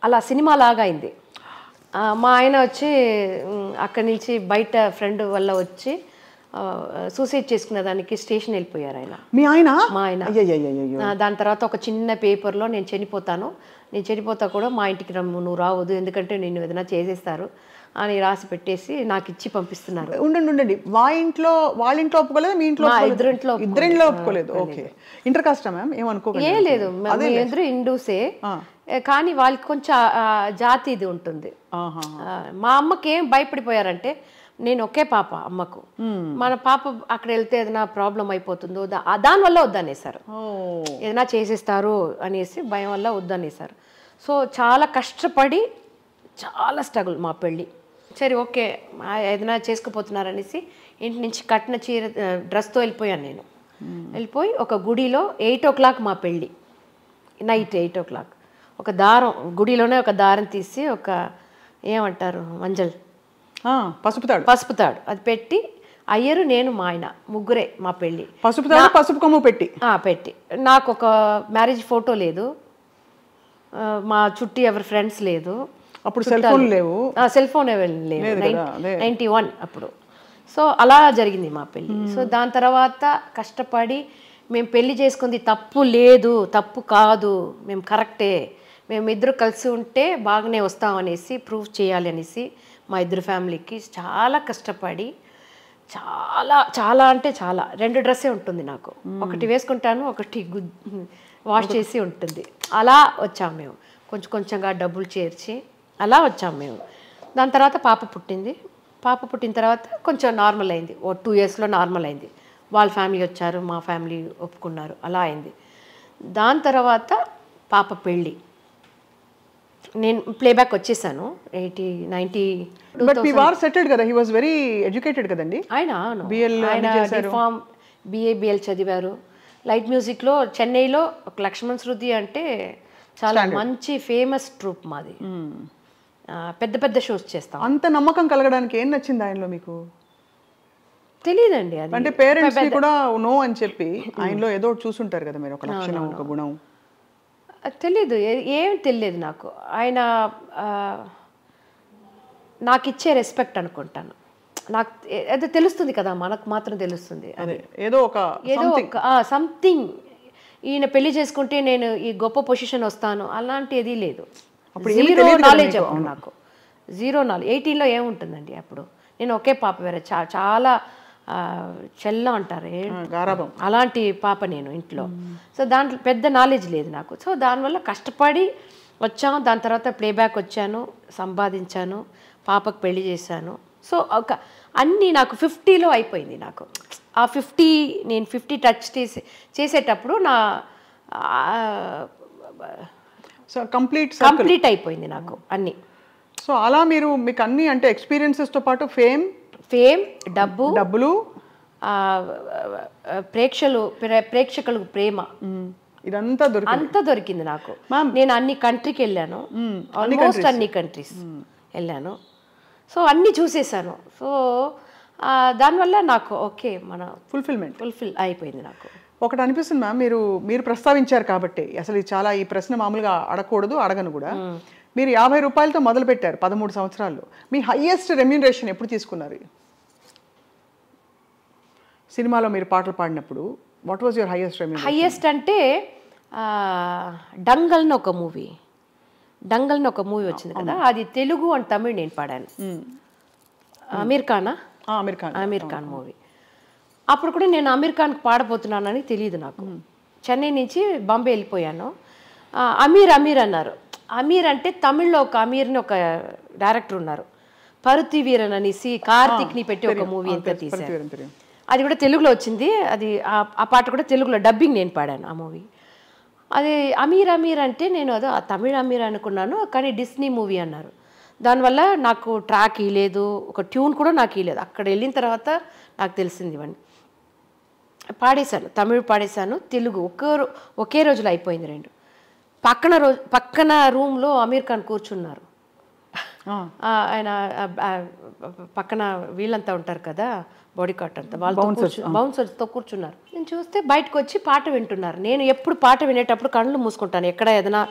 అలా సినిమా లాగా అయింది. మా ఆయన వచ్చి అక్కడి నుంచి బయట ఫ్రెండ్ వల్ల వచ్చి సూసైడ్ చేసుకునే దానికి స్టేషన్ వెళ్ళిపోయారు ఆయన. మీ ఆయన? మా ఆయన. దాని తర్వాత ఒక చిన్న పేపర్లో నేను చనిపోతా కూడా మా ఇంటికి నువ్వు రావద్దు, ఎందుకంటే నిన్ను ఏదైనా చేసేస్తారు అని రాసి పెట్టేసి నాకు ఇచ్చి పంపిస్తున్నారు. ఉండండి, వాళ్ళ ఇంట్లో ఒప్పుకోలేదు, మీ ఇంట్లో? ఇద్దరింట్లో ఒప్పుకోలేదు. ఓకే. ఇంటర్ కాస్టా మ్యామ్? ఏమనుకోలేదు. ఏ లేదు, ఇద్దరు హిందూసే, కానీ వాళ్ళకి కొంచెం జాతి ఇది ఉంటుంది. మా అమ్మకి ఏం భయపడిపోయారంటే, నేను ఒకే పాప అమ్మకు, మన పాప అక్కడ వెళ్తే ఏదైనా ప్రాబ్లం అయిపోతుందో దానివల్ల వద్దనేసారు, ఏదైనా చేసేస్తారు అనేసి భయం వల్ల వద్దనేసారు. సో చాలా కష్టపడి చాలా స్ట్రగుల్ మా పెళ్ళి. సరే ఓకే ఏదైనా చేసుకుపోతున్నారనేసి ఇంటి నుంచి కట్టిన చీర డ్రెస్తో వెళ్ళిపోయాను నేను. వెళ్ళిపోయి ఒక గుడిలో 8 o'clock మా పెళ్ళి, నైట్ 8 o'clock. ఒక దారం గుడిలోనే ఒక దారం తీసి ఒక ఏమంటారు మంజల్ పసుపు తాడు అది పెట్టి అయ్యరు నేను మా ఆయన ముగ్గురే మా పెళ్ళి. పసుపు కొమ్ము పెట్టి నాకు ఒక మ్యారేజ్ ఫోటో లేదు, మా చుట్టూ ఎవరి ఫ్రెండ్స్ లేదు, అప్పుడు సెల్ ఫోన్ లేవు, 91 అప్పుడు. సో అలా జరిగింది మా పెళ్ళి. సో దాని తర్వాత కష్టపడి మేము పెళ్లి చేసుకుంది తప్పు లేదు, తప్పు కాదు, మేము కరెక్టే, మేము ఇద్దరు కలిసి ఉంటే బాగానే వస్తామనేసి ప్రూవ్ చేయాలి అనేసి మా ఇద్దరు ఫ్యామిలీకి చాలా కష్టపడి చాలా అంటే చాలా 2 డ్రెస్సే ఉంటుంది నాకు, ఒకటి వేసుకుంటాను, ఒకటి వాష్ చేసి ఉంటుంది. అలా వచ్చాము మేము, కొంచెంగా డబ్బులు చేర్చి అలా వచ్చాము మేము. దాని తర్వాత పాప పుట్టిన తర్వాత కొంచెం నార్మల్ అయింది, 2 yearsలో నార్మల్ అయింది. వాళ్ళ ఫ్యామిలీ వచ్చారు, మా ఫ్యామిలీ ఒప్పుకున్నారు, అలా అయింది. దాని తర్వాత పాప పెళ్ళి, నేను ప్లేబ్యాక్ వచ్చేసాను 90. బట్ మీ వార్ సెటిల్డ్ కదా, హి వాస్ వెరీ ఎడ్యుకేటెడ్ కదండి ఆయన. డిఫార్మ్ BA చదివారు. లైట్ మ్యూజిక్లో చెన్నైలో ఒక లక్ష్మణ్ శృతి అంటే చాలా మంచి ఫేమస్ ట్రూప్ మాది, పెద్ద షోస్ చేస్తాం. అంత నమ్మకం కలగడానికి ఏం నచ్చింది ఆయనలో మీకు? తెలియదండి, అది అంటే పేరెంట్స్ కూడా నో అని చెప్పి ఆయనలో ఏదో చూసుంటారు కదా మీరు, ఒక లక్షణం ఒక గుణం. తెలీదు, ఏం తెలియదు నాకు. ఆయన నాకు ఇచ్చే రెస్పెక్ట్ అనుకుంటాను, నాకు ఏదో తెలుస్తుంది కదా, మనకు మాత్రం తెలుస్తుంది, ఏదో ఒక సంథింగ్. ఈయన పెళ్లి చేసుకుంటే నేను ఈ గొప్ప పొజిషన్ వస్తాను అలాంటిది లేదు. జీరో నాలెడ్జ్ అప్పుడు నాకు, జీరో నాలెడ్జ్. 18లో ఏముంటుందండి అప్పుడు, నేను ఒకే పాప, వేరే చాలా చెల్ల అంటారు అలాంటి పాప నేను ఇంట్లో. సో దాంట్లో పెద్ద నాలెడ్జ్ లేదు నాకు. సో దానివల్ల కష్టపడి వచ్చాను. దాని తర్వాత ప్లేబ్యాక్ వచ్చాను, సంపాదించాను, పాపకు పెళ్లి చేశాను. సో ఒక అన్నీ నాకు 50లో అయిపోయింది. నాకు ఆ 50 నేను 50 టచ్ చేసేటప్పుడు నా కంప్లీట్ అయిపోయింది నాకు అన్నీ. సో అలా మీకు అన్ని అంటే ఎక్స్పీరియన్సెస్తో పాటు ఫేమ్, డబ్బులు, ప్రేక్షకులకు ప్రేమ, ఇదంతా అంతా దొరికింది నాకు. నేను అన్ని కంట్రీకి వెళ్ళాను, ఆల్మోస్ట్ అన్ని కంట్రీస్ వెళ్ళాను. సో అన్నీ చూసేసాను. సో దానివల్ల నాకు ఓకే మన ఫుల్ఫిల్ అయిపోయింది నాకు. ఒకటి అనిపిస్తుంది మ్యామ్, మీరు ప్రస్తావించారు కాబట్టి అసలు చాలా ఈ ప్రశ్న మామూలుగా అడగకూడదు, అడగను కూడా. మీరు 50 రూపాయలతో మొదలు పెట్టారు 13 సంవత్సరాల్లో. మీ హైయెస్ట్ రెమ్యూనరేషన్ ఎప్పుడు తీసుకున్నారు? సినిమాలో మీరు పాటలు పాడినప్పుడు what was your highest remuneration? Highest అంటే డంగల్ని ఒక మూవీ వచ్చింది కదా, అది తెలుగు అండ్ తమిళ్ నేను పాడాను. అమీర్ ఖాన్ మూవీ. అప్పుడు కూడా నేను అమీర్ ఖాన్కి పాడబోతున్నానని తెలియదు నాకు. చెన్నై నుంచి బాంబే వెళ్ళిపోయాను. అమీర్ అన్నారు. అమీర్ అంటే తమిళ్లో ఒక అమీర్ని ఒక డైరెక్టర్ ఉన్నారు, పరుతి వీరన్ అనేసి కార్తిక్ని పెట్టి ఒక మూవీ ఎంత తీశారు. అది కూడా తెలుగులో వచ్చింది. అది ఆ పాట కూడా తెలుగులో డబ్బింగ్ నేను పాడాను ఆ మూవీ. అది అమీర్ అంటే నేను అదో తమిళ అమీర్ అనుకున్నాను, కానీ డిస్నీ మూవీ అన్నారు. దానివల్ల నాకు ట్రాక్ ఇవ్వలేదు, ఒక ట్యూన్ కూడా నాకు ఇవ్వలేదు. అక్కడ వెళ్ళిన తర్వాత నాకు తెలిసింది ఇవన్నీ. పాడేశాను, తమిళ్ పాడేశాను, తెలుగు ఒకే రోజులో అయిపోయింది 2. పక్కన రూమ్లో అమీర్ ఖాన్ కూర్చున్నారు. ఆయన పక్కన వీళ్ళంతా ఉంటారు కదా, బాడీ కార్ట్ అంతా, వాళ్ళతో బౌన్సర్స్తో కూర్చున్నారు. నేను చూస్తే బయటకు వచ్చి పాట వింటున్నారు. నేను ఎప్పుడు పాట వినేటప్పుడు కళ్ళు మూసుకుంటాను, ఎక్కడ ఏదైనా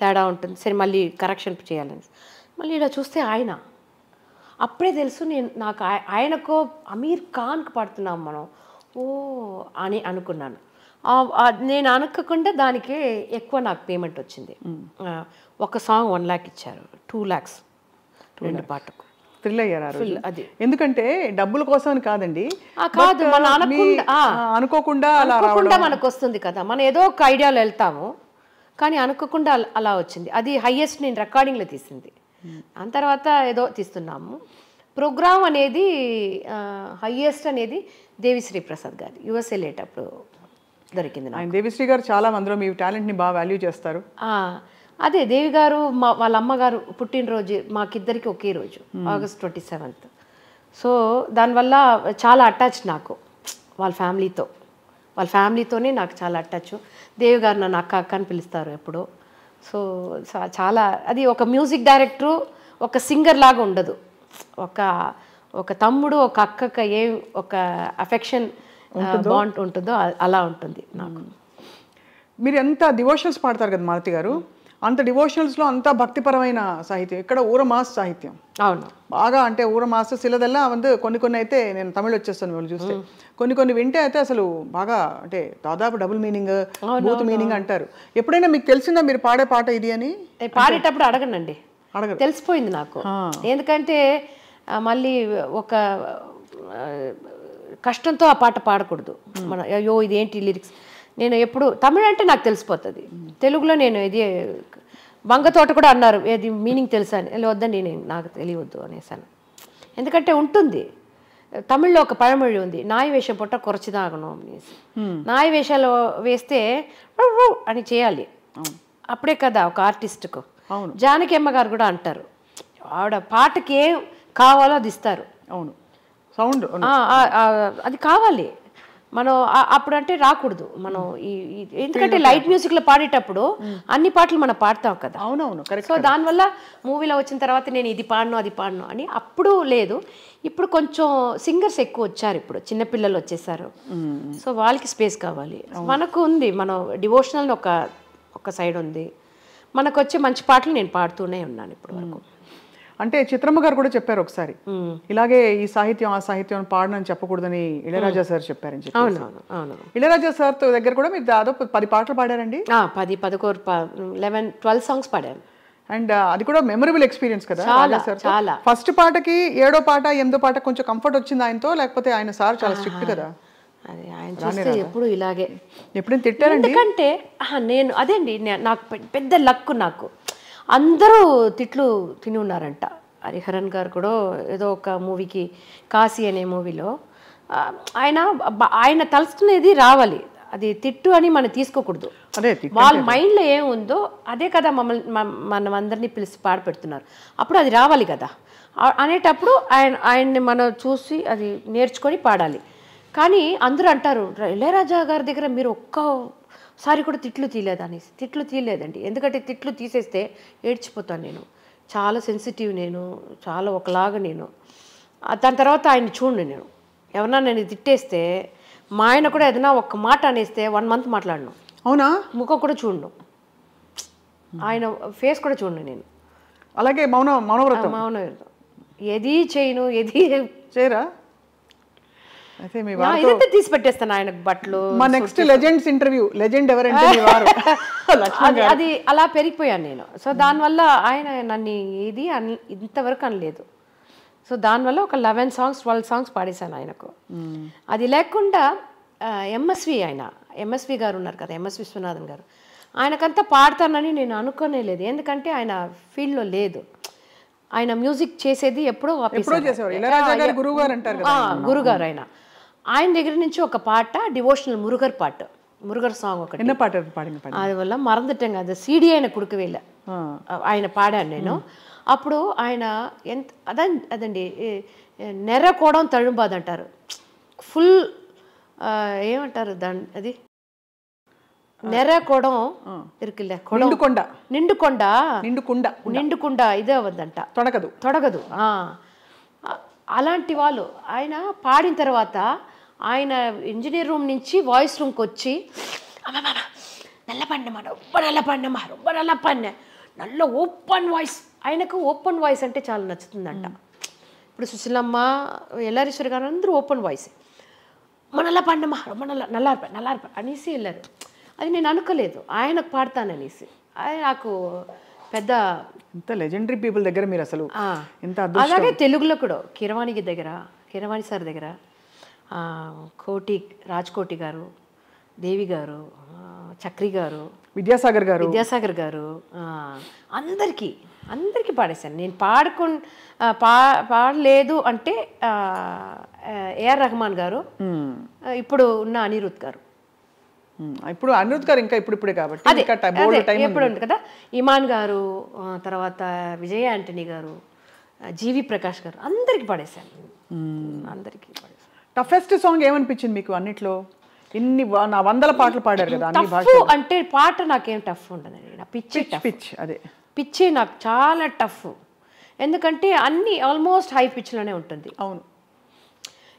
తేడా ఉంటుంది, సరే మళ్ళీ కరెక్షన్ చేయాలని. మళ్ళీ ఇలా చూస్తే అప్పుడే తెలుసు నాకు ఆయనకో అమీర్ ఖాన్కి పాడుతున్నాం మనం ఓ అని అనుకున్నాను. నేను అనుకోకుండా దానికి ఎక్కువ నాకు పేమెంట్ వచ్చింది. ఒక సాంగ్ 1 lakh ఇచ్చారు, 2 lakhs 2 పాటకు. థ్రిల్ అయ్యారు అది, ఎందుకంటే డబ్బుల కోసం కాదండి, కాదు మన అనుకోకుండా మనకు వస్తుంది కదా, మనం ఏదో ఒక ఐడియాలో వెళ్తాము కానీ అనుకోకుండా అలా వచ్చింది. అది హైయెస్ట్ నేను రికార్డింగ్లో తీసింది. దాని తర్వాత ఏదో తీస్తున్నాము. ప్రోగ్రామ్ అనేది హైయెస్ట్ అనేది దేవిశ్రీ ప్రసాద్ గారు యుఎస్ వెళ్ళేటప్పుడు దొరికింది. ఆయన దేవిశ్రీ గారు చాలా మందిలో మీ టాలెంట్ని బాగా వాల్యూ చేస్తారు. అదే దేవి గారు వాళ్ళ అమ్మగారు పుట్టినరోజు మాకిద్దరికి ఒకే రోజు, August 27th. సో దానివల్ల చాలా అటాచ్ నాకు వాళ్ళ ఫ్యామిలీతోనే నాకు చాలా అటాచ్. దేవి గారు నన్ను అక్క అక్క అని పిలుస్తారు ఎప్పుడు. సో చాలా అది ఒక మ్యూజిక్ డైరెక్టరు ఒక సింగర్ లాగా ఉండదు, ఒక తమ్ముడు ఒక అక్కక ఏ ఒక అఫెక్షన్ బాండ్ ఉంటుందో అలా ఉంటుంది నాకు. మీరు ఎంత డివోషనల్స్ పాడతారు కదా మాలతి గారు, అంత డివోషనల్స్లో అంత భక్తిపరమైన సాహిత్యం, ఇక్కడ ఊర మాస్ సాహిత్యం. అవును, బాగా అంటే ఊర మాస్ సిలదల్లా కొన్ని అయితే నేను తమిళ్ వచ్చేస్తాను వాళ్ళు చూస్తే, కొన్ని వింటే అయితే అసలు బాగా అంటే దాదాపు డబుల్ మీనింగ్ బూత్ మీనింగ్ అంటారు. ఎప్పుడైనా మీకు తెలిసిందా మీరు పాడే పాట ఇది అని? పాడేటప్పుడు అడగనండి, తెలిసిపోయింది నాకు. ఎందుకంటే మళ్ళీ ఒక కష్టంతో ఆ పాట పాడకూడదు మనం, అయ్యో ఇదేంటి లిరిక్స్. నేను ఎప్పుడు తమిళ అంటే నాకు తెలిసిపోతుంది, తెలుగులో నేను ఇది వంగతోట కూడా అన్నారు ఏది మీనింగ్ తెలుసా అని, వద్దండి నాకు తెలియవద్దు అనేసాను. ఎందుకంటే ఉంటుంది తమిళ్లో ఒక పഴమొഴി ఉంది, నాయ వేషం పొట్ట కొరచిదాగను అనేసి. నాయ వేషాలు వేస్తే అని చేయాలి, అప్పుడే కదా ఒక ఆర్టిస్ట్కు. జానకి అమ్మ గారు కూడా అంటారు, ఆవిడ పాటకి ఏం కావాలో అది ఇస్తారు. అవును, సౌండ్ అది కావాలి మనం అప్పుడు అంటే రాకూడదు మనం. ఎందుకంటే లైట్ మ్యూజిక్లో పాడేటప్పుడు అన్ని పాటలు మనం పాడతాం కదా. అవునవును, సో దానివల్ల మూవీలో వచ్చిన తర్వాత నేను ఇది పాడను అది పాడను అని అప్పుడు లేదు. ఇప్పుడు కొంచెం సింగర్స్ ఎక్కువ వచ్చారు, ఇప్పుడు చిన్నపిల్లలు వచ్చేసారు. సో వాళ్ళకి స్పేస్ కావాలి, మనకు ఉంది. మనం డివోషనల్ ఒక సైడ్ ఉంది, మనకు వచ్చే మంచి పాటలు నేను పాడుతూనే ఉన్నాను ఇప్పటి వరకు. అంటే చిత్రమ్మ గారు కూడా చెప్పారు ఒకసారి, ఇలాగే ఈ సాహిత్యం ఆ సాహిత్యం పాడనని చెప్పకూడదని ఇళయరాజా సార్ చెప్పారని చెప్పి. ఇళయరాజా సార్ దగ్గర కూడా మీరు దాదాపు 10 పాటలు పాడారండి? 10, 11, 12 సాంగ్స్ పాడాను. అండ్ అది కూడా మెమరబుల్ ఎక్స్పీరియన్స్ కదా చాలా. ఫస్ట్ పాటకి 7వ పాట 8వ పాట కొంచెం కంఫర్ట్ వచ్చింది ఆయనతో, లేకపోతే ఆయన సార్ చాలా స్ట్రిక్ట్ కదా? అది ఆయన చూస్తే ఎప్పుడు ఇలాగే. ఎప్పుడైనా తిట్టారండి? ఎందుకంటే నేను అదేండి నాకు పెద్ద లక్, నాకు అందరూ తిట్లు తిని ఉన్నారంట. హరిహరన్ గారు కూడా ఏదో ఒక మూవీకి కాశీ అనే మూవీలో ఆయన తలుచుకునేది రావాలి, అది తిట్టు అని మనం తీసుకోకూడదు. వాళ్ళ మైండ్లో ఏముందో అదే కదా మనం అందరినీ పిలిచి పాడపెడుతున్నారు, అప్పుడు అది రావాలి కదా అనేటప్పుడు ఆయన్ని మనం చూసి అది నేర్చుకొని పాడాలి. కానీ అందరూ అంటారు ఇళయరాజా గారి దగ్గర మీరు ఒక్కసారి కూడా తిట్లు తీయలేదు అనేసి. తిట్లు తీయలేదండి, ఎందుకంటే తిట్లు తీసేస్తే ఏడ్చిపోతాను నేను, చాలా సెన్సిటివ్ నేను, చాలా ఒకలాగా నేను. దాని తర్వాత ఆయన చూడండి, నేను ఎవరన్నా నేను తిట్టేస్తే మా ఆయన కూడా ఏదైనా ఒక్క మాట అనేస్తే 1 month మాట్లాడను. అవునా? ముఖం కూడా చూడను, ఆయన ఫేస్ కూడా చూడండి నేను. అలాగే మౌనవ్రతం ఏది చేయను, ఏది చేయరా? ఇదంతా తీసి పెట్టేస్తాను ఆయనకు బట్టలు. మా నెక్స్ట్ లెజెండ్స్ ఇంటర్వ్యూ, లెజెండ్ ఎవరంటే అది అలా పెరిగిపోయాను నేను. సో దానివల్ల ఆయన నన్ను ఏది ఇంతవరకు అనలేదు. సో దానివల్ల ఒక 11 songs 12 songs పాడేశాను ఆయనకు. అది లేకుండా ఎంఎస్వి గారు ఉన్నారు కదా, ఎంఎస్ విశ్వనాథన్ గారు, ఆయనకంతా పాడతానని నేను అనుకోనే లేదు. ఎందుకంటే ఆయన ఫీల్డ్లో లేదు, ఆయన మ్యూజిక్ చేసేది ఎప్పుడో గురుగారు. ఆయన దగ్గర నుంచి ఒక పాట డివోషనల్ మురుగర్ సాంగ్ ఒకటి అది వల్ల మరందటం కదా, సిడి ఆయన కుడుకు వెళ్ళ ఆయన పాడాను నేను. అప్పుడు ఆయన అదండి నెర్ర కోడం తழுంబాదు అంటారు, ఫుల్ ఏమంటారు దాన్ని, అది నెర్ర కోడం ఇరుకిల్ల నిండుకొండ ఇదే అవద్దంట, తొడగదు. అలాంటి వాళ్ళు ఆయన పాడిన తర్వాత ఆయన ఇంజనీర్ రూమ్ నుంచి వాయిస్ రూమ్కి వచ్చి నల్ల ఓపెన్ వాయిస్, ఆయనకు ఓపెన్ వాయిస్ అంటే చాలా నచ్చుతుందంట. ఇప్పుడు సుశీలమ్మ, ఎల్లారీశ్వరి గారు అందరూ ఓపెన్ వాయిస్, మనలా పండమ్మా, నల్లారిపా అనేసి వెళ్ళారు. అది నేను అనుకోలేదు ఆయనకు పాడతాననేసి. ఆయన నాకు పెద్ద ఇంత లెజెండరీ పీపుల్ దగ్గర మీరు అసలు ఎంత అలాగే తెలుగులో కూడా కీరవాణి సార్ దగ్గర రాజ్కోటి గారు, దేవి గారు, చక్రి గారు, విద్యాసాగర్ గారు అందరికీ పాడేశాను నేను. పాడలేదు అంటే ఏఆర్ రెహమాన్ గారు, ఇప్పుడు ఉన్న అనిరుద్ గారు. ఇప్పుడు అనిరుద్ గారు ఇంకా ఇప్పుడే కాబట్టి ఎప్పుడు ఉంది కదా, ఇమాన్ గారు, తర్వాత విజయ యాంటనీ గారు, జీవి ప్రకాష్ గారు, అందరికి పాడేశాను. టఫెస్ట్ సాంగ్ ఏమనిపించింది మీకు అన్నిట్లో? ఇన్ని 100 పాటలు పాడారు కదా అన్ని భాషల్లో. అంటే పాట నాకేం టఫ్ ఉండదండి, నా పిచ్చి నాకు చాలా టఫ్. ఎందుకంటే అన్ని ఆల్మోస్ట్ హై పిచ్లోనే ఉంటుంది. అవును.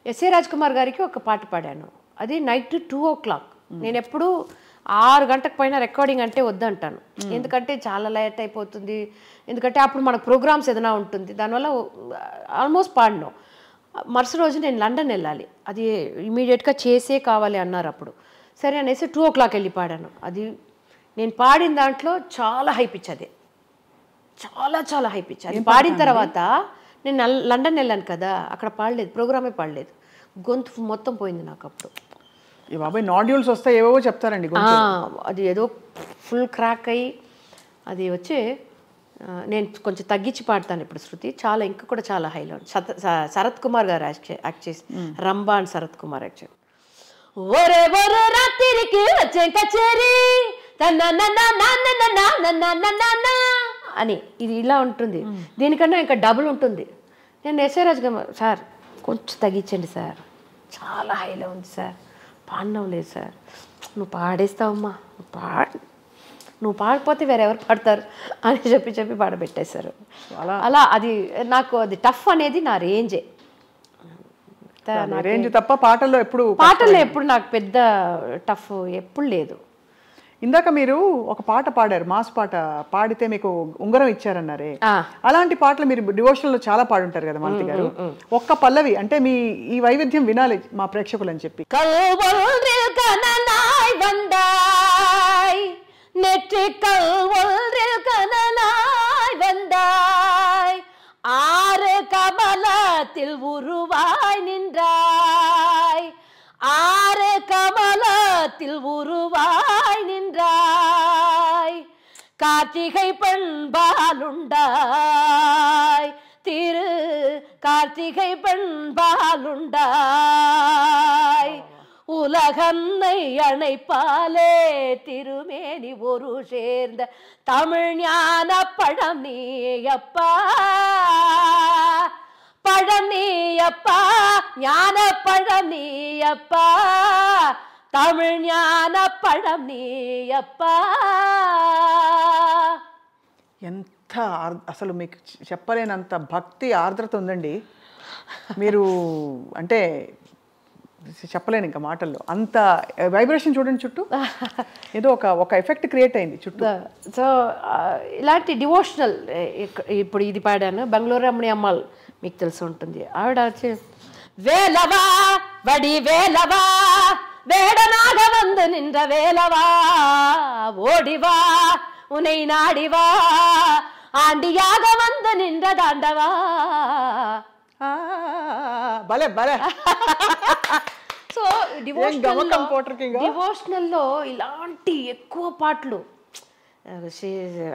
ఎస్ఏ రాజ్ కుమార్ గారికి ఒక పాట పాడాను, అది నైట్ 2 o'clock. నేను ఎప్పుడు 6 గంటలకు పైన రికార్డింగ్ అంటే వద్దంటాను. ఎందుకంటే చాలా లేట్ అయిపోతుంది, ఎందుకంటే అప్పుడు మనకు ప్రోగ్రామ్స్ ఏదైనా ఉంటుంది, దానివల్ల ఆల్మోస్ట్ పాడను. మరుసటి రోజు నేను లండన్ వెళ్ళాలి, అది ఇమీడియట్గా చేసే కావాలి అన్నారు అప్పుడు. సరే అనేసి 2 o'clock వెళ్ళి పాడాను. అది నేను పాడిన దాంట్లో చాలా హై పిచ్, అదే చాలా హై పిచ్. అది పాడిన తర్వాత నేను లండన్ వెళ్ళాను కదా, అక్కడ పాడలేదు, ప్రోగ్రామే పాడలేదు, గొంతు మొత్తం పోయింది నాకు అప్పుడు. బాబాయ్ నాడ్యూల్స్ వస్తాయి ఏవో చెప్తారండి, అది ఏదో ఫుల్ క్రాక్ అయ్యి అది వచ్చి నేను కొంచెం తగ్గించి పాడతాను ఇప్పుడు శృతి, చాలా ఇంకా కూడా చాలా హైలో. శరత్ కుమార్ గారు యాక్ట్ చేసి, రంభా అండ్ శరత్ కుమార్ యాక్ట్ చేసి, ఒరే ఒరే రాత్రికి వచ్చే కచేరీ అని ఇది ఇలా ఉంటుంది. దీనికన్నా ఇంకా డబుల్ ఉంటుంది. నేను ఎస్ఏ రాజ్ కుమార్ సార్ కొంచెం తగ్గించండి సార్, చాలా హైలో ఉంది సార్, పాడడం లేదు సార్, నువ్వు పాడేస్తావమ్మా, నువ్వు పాడకపోతే వేరెవరు పాడతారు అని చెప్పి పాడబెట్టేశారు. అలా అది నాకు అది టఫ్ అనేది నా రేంజే. తప్ప పాటల్లో ఎప్పుడు నాకు పెద్ద టఫ్ ఎప్పుడు లేదు. ఇందాక మీరు ఒక పాట పాడారు, మాస్ పాట పాడితే మీకు ఉంగరం ఇచ్చారన్నారే, అలాంటి పాటలు మీరు డివోషనల్ లో చాలా పాడుంటారు కదా మాలతి గారు. ఒక్క పల్లవి అంటే మీ ఈ వైవిధ్యం వినాలి మా ప్రేక్షకులు అని చెప్పి. நெற்றிக்கல் ஒன்றில் கனலாய் வந்தாய், 6 கமலத்தில் உருவாய் நின்றாய், 6 கமலத்தில் உருவாய் நின்றாய், கார்த்திகை பெண்பாலுண்டாய், திரு கார்த்திகை பெண்பாலுண்டாய், உலகன்னை அணைப்பாலே திருமேனி ஒரு சேர்ந்த தமிழ் ஞான பழம் நீயப்பா, பழம் நீயப்பா, ஞான பழம் நீயப்பா, தமிழ் ஞான பழம் நீயப்பா. ఎంత అసలు మీకు చెప్పలేనంత భక్తి ఆర్ద్రత ఉందండి. మీరు అంటే చెప్పలేను ఇంకా మాటల్లో, అంత వైబ్రేషన్ చూడండి చుట్టూ, ఏదో ఒక ఎఫెక్ట్ క్రియేట్ అయింది చుట్టూ. సో ఇలాంటి డివోషనల్, ఇప్పుడు ఇది పాడాను, బెంగళూరు రమణి అమ్మాల్ మీకు తెలిసి ఉంటుంది, ఆవిడ వచ్చి వేలవా వడి వేలవా వేడనాగ వందు నింద వేలవా ఓడివా ఉనై నాడివా ఆండియాగ వందు నింద దాండవా. భలే భలే. సో డివోషనల్లో ఇలాంటి ఎక్కువ పాటలు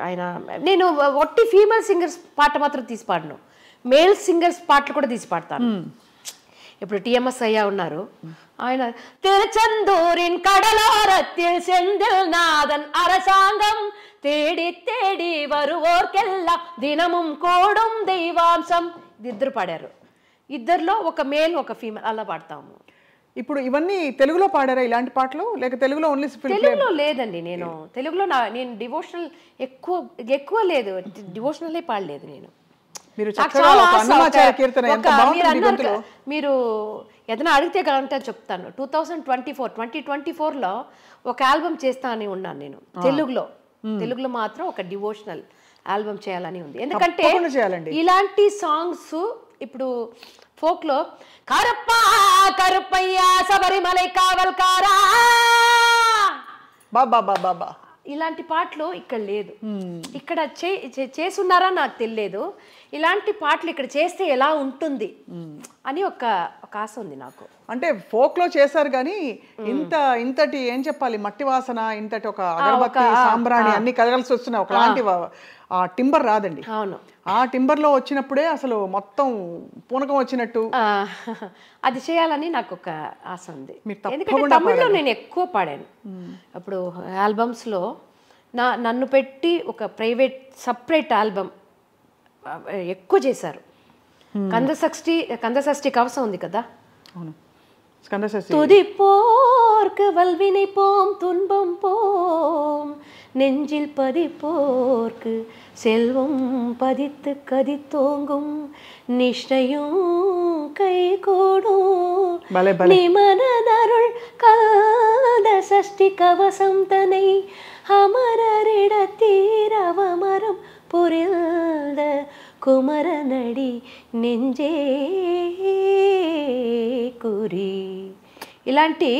ఆయన, నేను ఒట్టి ఫీమేల్ సింగర్స్ పాట మాత్రం తీసి పాడను, మేల్ సింగర్స్ పాటలు కూడా తీసి పాడతాను. ఇప్పుడు టిఎంఎస్ అయ్యా ఉన్నారు, ఆయన తిరుచెందూరిన్ కడలోరத்தில் செந்தில் நாதன் அரசாங்கம் தேடி தேடி வருவோர்కెల్లా దినముం కోడుం దైవాంశం, ఇద్దరు పాడారు, ఇద్దరిలో ఒక మేల్ ఒక ఫీమేల్ అలా పాడతాము. ఇప్పుడు ఇవన్నీ తెలుగులో పాడారా ఇలాంటి పాటలు, లేక తెలుగులో ఓన్లీ? తెలుగులో లేదండి, నేను తెలుగులో నేను డివోషనల్ ఎక్కువ లేదు, డివోషనలే పాడలేదు నేను. మీరు ఏదైనా అడిగితే కదంటే చెప్తాను. 2024లో ఒక ఆల్బమ్ చేస్తా అని ఉన్నాను నేను తెలుగులో మాత్రం ఒక డివోషనల్ ఆల్బమ్ చేయాలని ఉంది. ఎందుకంటే ఇలాంటి సాంగ్స్ ఇప్పుడు ఫోక్లో కరప్ప కరుప్పయ్య శబరిమలై కావల్కారా బాబా బాబా బా ఇలాంటి పాటలు ఇక్కడ లేదు. ఇక్కడ చేసున్నారా నాకు తెలియదు. ఇలాంటి పాటలు ఇక్కడ చేస్తే ఎలా ఉంటుంది అని ఒక ఆశ ఉంది నాకు. అంటే ఫోక్ లో చేశారు కానీ ఇంతటి ఏం చెప్పాలి, మట్టి వాసన, ఇంతటి ఒక అగరబత్తి సాంబ్రాణి అన్ని కలగలిసి వస్తున్నాయి, ఒకలాంటి ఆ టింబర్ రాదండి. అవును, ఆ టింబర్ లో వచ్చినప్పుడే అసలు మొత్తం పూనకం వచ్చినట్టు అది చేయాలని నాకు ఒక ఆశ ఉంది. ఎందుకంటే తమిళ్లో నేను ఎక్కువ పాడాను. అప్పుడు ఆల్బమ్స్లో నన్ను పెట్టి ఒక ప్రైవేట్ సపరేట్ ఆల్బమ్ ఎక్కువ చేశారు. కందషష్ఠి కవసం ఉంది కదా, துதிப்போர்க்கு வல்வினை போம் துன்பம் போம் நெஞ்சில் பதிப்போர்க்கு செல்வம் பதித்து கதித்தோங்கும் நிஷ்டையும் கைகூடும் நிமனதருள் கந்த சஷ்டி கவசம் தனை அமரரிடத்தீர் அவமரம் புரிந்த కుమరనడి నెంజే కురి. ఇలాంటి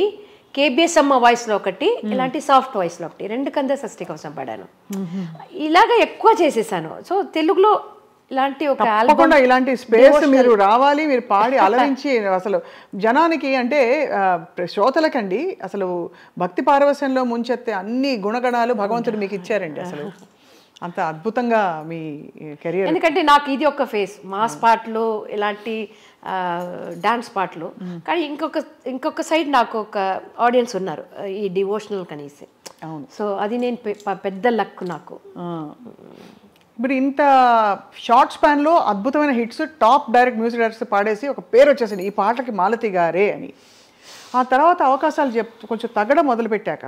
కేబిఎస్ అమ్మ వాయిస్లో ఒకటి, ఇలాంటి సాఫ్ట్ వాయిస్లో ఒకటి, 2 కందషష్ఠి కోసం పాడాను. ఇలాగ ఎక్కువ చేసేసాను. సో తెలుగులో ఇలాంటి ఒక ఆల్బమ్, ఇలాంటి స్పేస్ మీరు రావాలి, మీరు పాడి అలరించి అసలు జనానికి అంటే శ్రోతలకండి అసలు భక్తి పారవశ్యంలో ముంచెత్తే అన్ని గుణగణాలు భగవంతుడు మీకు ఇచ్చారండి. అసలు అంత అద్భుతంగా మీ కెరియర్. ఎందుకంటే నాకు ఇది ఒక ఫేస్, మాస్ పాటలు, ఇలాంటి డాన్స్ పాటలు. కానీ ఇంకొక సైడ్ నాకు ఒక ఆడియన్స్ ఉన్నారు ఈ డివోషనల్ కనీసే. అవును. సో అది నేను పెద్ద లక్ నాకు. ఇప్పుడు ఇంత షార్ట్ స్పాన్లో అద్భుతమైన hits, top direct music directors పాడేసి ఒక పేరు వచ్చేసింది ఈ పాటకి మాలతి గారే అని. ఆ తర్వాత అవకాశాలు కొంచెం తగ్గడం మొదలుపెట్టాక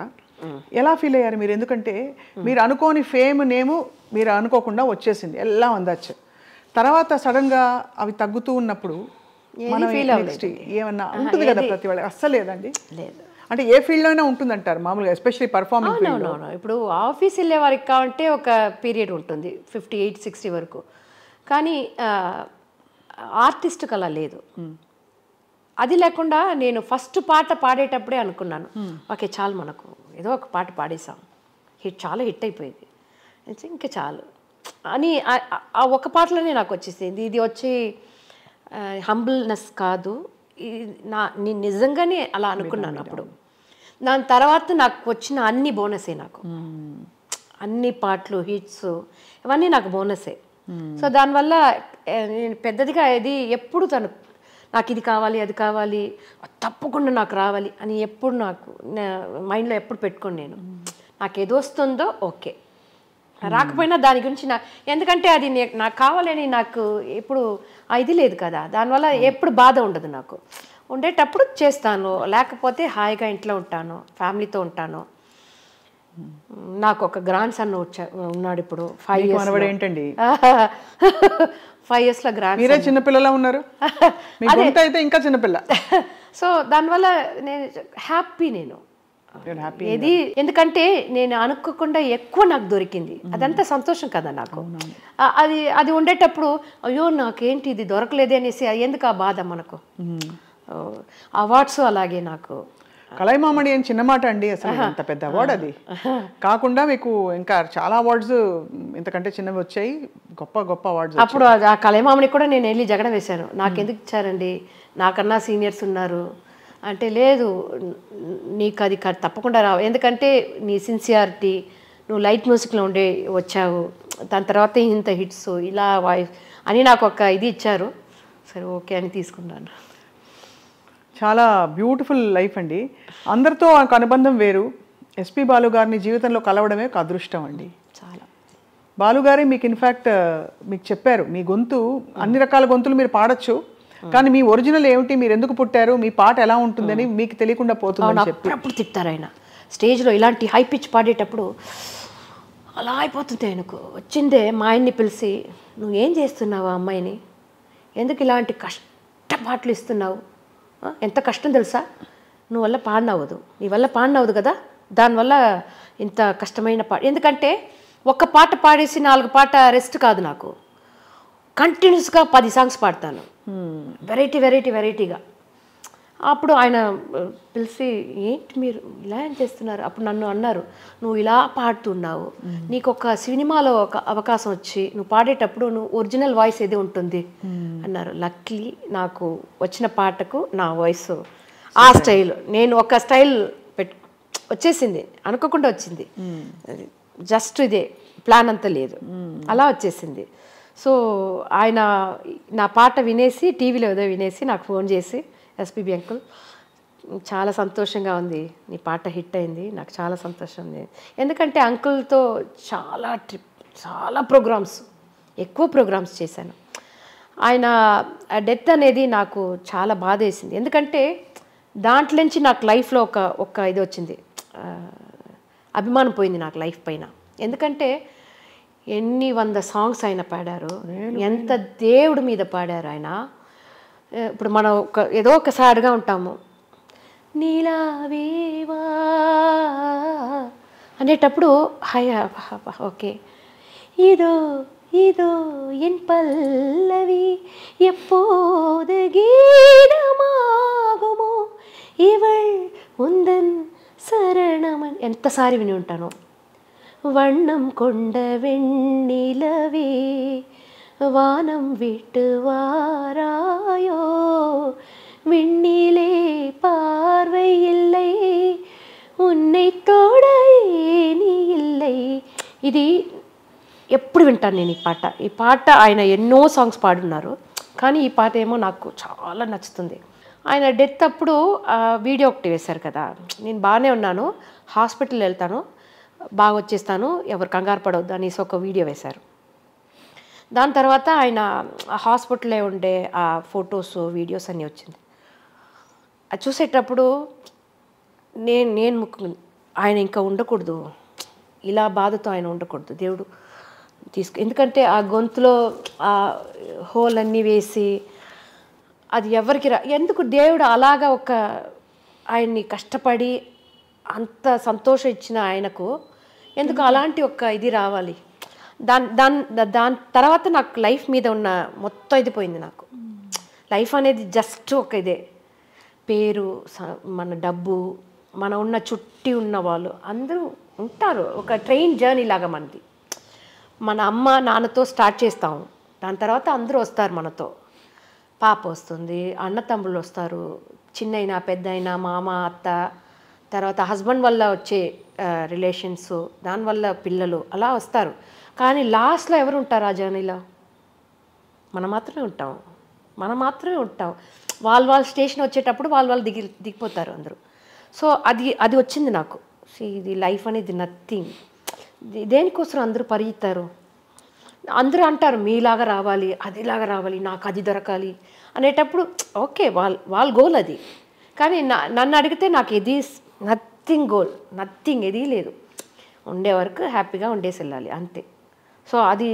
ఎలా ఫీల్ అయ్యారు మీరు? ఎందుకంటే మీరు అనుకోని ఫేమ్ నేము మీరు అనుకోకుండా వచ్చేసింది, ఎలా అందచ్చు. తర్వాత సడన్గా అవి తగ్గుతూ ఉన్నప్పుడు మనం ఏమన్నా ఉంటుంది కదా ప్రతి వాళ్ళకి? అస్సలు లేదండి. లేదు అంటే ఏ ఫీల్డ్లో అయినా ఉంటుందంటారు మామూలుగా, ఎస్పెషల్లీ పర్ఫార్మింగ్ ఫీల్డ్లో. ఇప్పుడు ఆఫీస్ వెళ్ళే వారికి కావంటే ఒక పీరియడ్ ఉంటుంది 58-60 వరకు. కానీ ఆర్టిస్ట్కి అలా లేదు. అది లేకుండా నేను ఫస్ట్ పాట పాడేటప్పుడే అనుకున్నాను, ఓకే చాలు, మనకు ఏదో ఒక పాట పాడేసాం, చాలా హిట్ అయిపోయింది, ఇంకా చాలు అని ఆ ఒక పాటలోనే నాకు వచ్చేసింది. ఇది వచ్చి హంబుల్నెస్ కాదు, నేను నిజంగానే అలా అనుకున్నాను అప్పుడు. దాని తర్వాత నాకు వచ్చిన అన్ని బోనసే, నాకు అన్ని పాటలు హిట్స్ ఇవన్నీ నాకు బోనసే. సో దానివల్ల నేను పెద్దదిగా ఇది ఎప్పుడు నాకు ఇది కావాలి, అది కావాలి, తప్పకుండా నాకు రావాలి అని ఎప్పుడు నాకు మైండ్లో ఎప్పుడు పెట్టుకోను. నాకు ఏదో వస్తుందో ఓకే, రాకపోయినా దాని గురించి ఎందుకంటే అది నాకు కావాలని నాకు ఎప్పుడు ఇది లేదు కదా, దానివల్ల ఎప్పుడు బాధ ఉండదు. నాకు ఉండేటప్పుడు చేస్తాను, లేకపోతే హాయిగా ఇంట్లో ఉంటాను, ఫ్యామిలీతో ఉంటాను. నాకు ఒక గ్రాండ్ సన్ ఉన్నాడు ఇప్పుడు 5 years. ఏంటండి 5 years లో గ్రాండ్. మీరే చిన్నపిల్లలా ఉన్నారు, అయితే ఇంకా చిన్నపిల్ల. సో దానివల్ల నేను హ్యాపీ, నేను ఏది ఎందుకంటే నేను అనుకోకుండా ఎక్కువ నాకు దొరికింది, అదంతా సంతోషం కదా నాకు. అది ఉండేటప్పుడు అయ్యో నాకేంటి ఇది దొరకలేదే అనేసి ఎందుకు ఆ బాధ మనకు. అవార్డ్స్ అలాగే నాకు కలైమామణి అని చిన్న మాట అండి, అసలు అంత పెద్ద అవార్డు అది కాకుండా మీకు ఇంకా చాలా అవార్డ్స్ ఇంతకంటే చిన్నవి వచ్చాయి, గొప్ప గొప్ప అవార్డ్స్. అప్పుడు ఆ కలైమామణి కూడా నేను వెళ్ళి జగడ వేశాను, నాకు ఎందుకు ఇచ్చారండి, నాకన్నా సీనియర్స్ ఉన్నారు అంటే, లేదు నీకు అది తప్పకుండా రావు, ఎందుకంటే నీ సిన్సియారిటీ, నువ్వు లైట్ మ్యూజిక్లో వచ్చావు, దాని తర్వాత ఇంత హిట్స్ ఇలా వాయిస్ అని నాకు ఒక ఇది ఇచ్చారు. సరే ఓకే అని తీసుకున్నాను. చాలా బ్యూటిఫుల్ లైఫ్ అండి. అందరితో ఒక అనుబంధం వేరు. ఎస్పి బాలు గారిని జీవితంలో కలవడమే ఒక అదృష్టం అండి. చాలా. బాలుగారే మీకు ఇన్ఫ్యాక్ట్ మీకు చెప్పారు, మీ గొంతు అన్ని రకాల గొంతులు మీరు పాడొచ్చు, కానీ మీ ఒరిజినల్ ఏమిటి, మీరు ఎందుకు పుట్టారు, మీ పాట ఎలా ఉంటుందని మీకు తెలియకుండా పోతుందని చెప్పి అప్పుడు తిట్టారు ఆయన. స్టేజ్లో ఇలాంటి హై పిచ్ పాడేటప్పుడు అలా అయిపోతుంది ఆయనకు. వచ్చిందే మా ఆయన్ని పిలిచి, నువ్వు ఏం చేస్తున్నావు ఆ అమ్మాయిని, ఎందుకు ఇలాంటి కష్ట పాటలు ఇస్తున్నావు, ఎంత కష్టం తెలుసా, నువ్వు వల్ల పాడినవ్వదు, నీ వల్ల పాడినవ్వదు కదా, దానివల్ల ఇంత కష్టమైన పాట. ఎందుకంటే ఒక్క పాట పాడేసి 4 పాట రెస్ట్ కాదు నాకు, కంటిన్యూస్గా 10 సాంగ్స్ పాడతాను, వెరైటీగా. అప్పుడు ఆయన పిలిచి, ఏంటి మీరు ఇలా ఏం చేస్తున్నారు? అప్పుడు నన్ను అన్నారు, నువ్వు ఇలా పాడుతున్నావు, నీకు ఒక సినిమాలో ఒక అవకాశం వచ్చి నువ్వు పాడేటప్పుడు నువ్వు ఒరిజినల్ వాయిస్ ఏది ఉంటుంది అన్నారు. లక్కీ నాకు వచ్చిన పాటకు నా వాయిస్ ఆ స్టైల్, నేను ఒక స్టైల్ వచ్చేసింది, అనుకోకుండా వచ్చింది, జస్ట్ ఇదే ప్లాన్ అంతా లేదు, అలా వచ్చేసింది. సో ఆయన నా పాట వినేసి, టీవీలో ఏదో వినేసి నాకు ఫోన్ చేసి, ఎస్పీబీ అంకుల్ చాలా సంతోషంగా ఉంది, నీ పాట హిట్ అయింది, నాకు చాలా సంతోషం ఉంది. ఎందుకంటే అంకుల్తో చాలా ప్రోగ్రామ్స్, ఎక్కువ ప్రోగ్రామ్స్ చేశాను. ఆయన డెత్ అనేది నాకు చాలా బాధ వేసింది. ఎందుకంటే దాంట్లోంచి నాకు లైఫ్లో ఒక ఇది వచ్చింది, అభిమానం పోయింది నాకు లైఫ్ పైన. ఎందుకంటే ఎన్ని 100 సాంగ్స్ ఆయన పాడారు, ఎంత దేవుడి మీద పాడారు ఆయన. ఇప్పుడు మనం ఏదో ఒక సాడ్గా ఉంటాము, నీలావేవా అనేటప్పుడు ఓకే, இதோ இதோ என் பல்லவி எப்போது గీతమాగుమో ఇవళ్ ఉందన్ శరణమని ఎంతసారి విని ఉంటాను. வண்ணம் கொண்ட வெண்ணிலவே வானம் விட்டு வாராயோ, விண்ணிலே பார்வை இல்லை உன்னை తోడ நீ இல்லை. ఇది ఎప్పుడు వింటాను నేను ఈ పాట ఆయన ఎన్నో సాంగ్స్ పాడున్నారు, కానీ ఈ పాట ఏమో నాకు చాలా నచ్చుతుంది. ఆయన డెత్ అప్పుడు వీడియో ఒకటి వేశారు కదా, నేను బాగానే ఉన్నాను, హాస్పిటల్ వెళ్తాను, బాగా వచ్చేస్తాను, ఎవరు కంగారు పడవద్దు అనేసి ఒక వీడియో వేశారు. దాని తర్వాత ఆయన హాస్పిటల్లో ఉండే ఆ ఫొటోస్ వీడియోస్ అన్నీ వచ్చింది. అది చూసేటప్పుడు నేను ఆయన ఇంకా ఉండకూడదు, ఇలా బాధతో ఆయన ఉండకూడదు, దేవుడు ఎందుకంటే ఆ గొంతులో ఆ హోల్ అన్నీ వేసి అది ఎవరికి ఎందుకు దేవుడు అలాగా ఆయన్ని కష్టపడి అంత సంతోషం ఇచ్చిన ఆయనకు ఎందుకు అలాంటి ఇది రావాలి? దాని తర్వాత నాకు లైఫ్ మీద ఉన్న మొత్తం ఇది పోయింది. నాకు లైఫ్ అనేది జస్ట్ ఇదే, పేరు, మన డబ్బు, మన ఉన్న చుట్టి ఉన్న వాళ్ళు అందరూ ఉంటారు, ఒక ట్రైన్ జర్నీ లాగా మనది. మన అమ్మ నాన్నతో స్టార్ట్ చేస్తాము, దాని తర్వాత అందరూ వస్తారు మనతో, పాప వస్తుంది, అన్న తమ్ముళ్ళు వస్తారు, చిన్నైనా పెద్దయినా, మామ అత్త, తర్వాత హస్బెండ్ వల్ల వచ్చే రిలేషన్స్, దానివల్ల పిల్లలు అలా వస్తారు. కానీ లాస్ట్లో ఎవరు ఉంటారు ఆ జర్నీలో? మనం మాత్రమే ఉంటాం. వాళ్ళ స్టేషన్ వచ్చేటప్పుడు వాళ్ళు దిగిపోతారు అందరూ. సో అది వచ్చింది నాకు. ఇది లైఫ్ అనేది నథింగ్. దేనికోసం అందరూ పరిగెత్తారు, అందరూ అంటారు మీలాగా రావాలి, అదిలాగా రావాలి, నాకు అది దొరకాలి అనేటప్పుడు ఓకే, వాళ్ళ గోల్ అది. కానీ నన్ను అడిగితే నాకు ఇది నథింగ్ గోల్, నథింగ్ ఏదీ లేదు, ఉండే వరకు హ్యాపీగా ఉండేసి వెళ్ళాలి అంతే. సో అది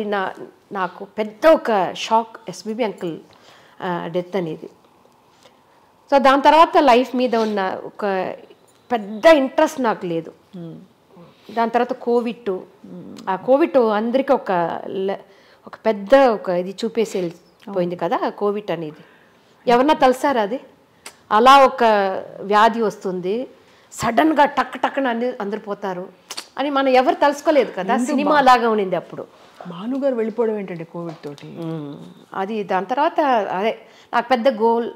నాకు పెద్ద ఒక షాక్, ఎస్పీబీ అంకుల్ డెత్ అనేది. సో దాని తర్వాత లైఫ్ మీద ఉన్న ఒక పెద్ద ఇంట్రెస్ట్ నాకు లేదు. దాని తర్వాత కోవిడ్, ఆ కోవిడ్ అందరికీ ఒక పెద్ద ఇది చూపేసి వెళ్ళిపోయింది కదా కోవిడ్ అనేది. ఎవరన్నా తెలుసారా అది? అలా ఒక వ్యాధి వస్తుంది, సడన్గా టక్కున అందరు పోతారు అని మనం ఎవరు తెలుసుకోలేదు కదా, సినిమా లాగా ఉండింది అప్పుడు. భానుగారు వెళ్ళిపోవడం ఏంటంటే కోవిడ్ తోటి అది. దాని తర్వాత అదే నాకు పెద్ద గోల్,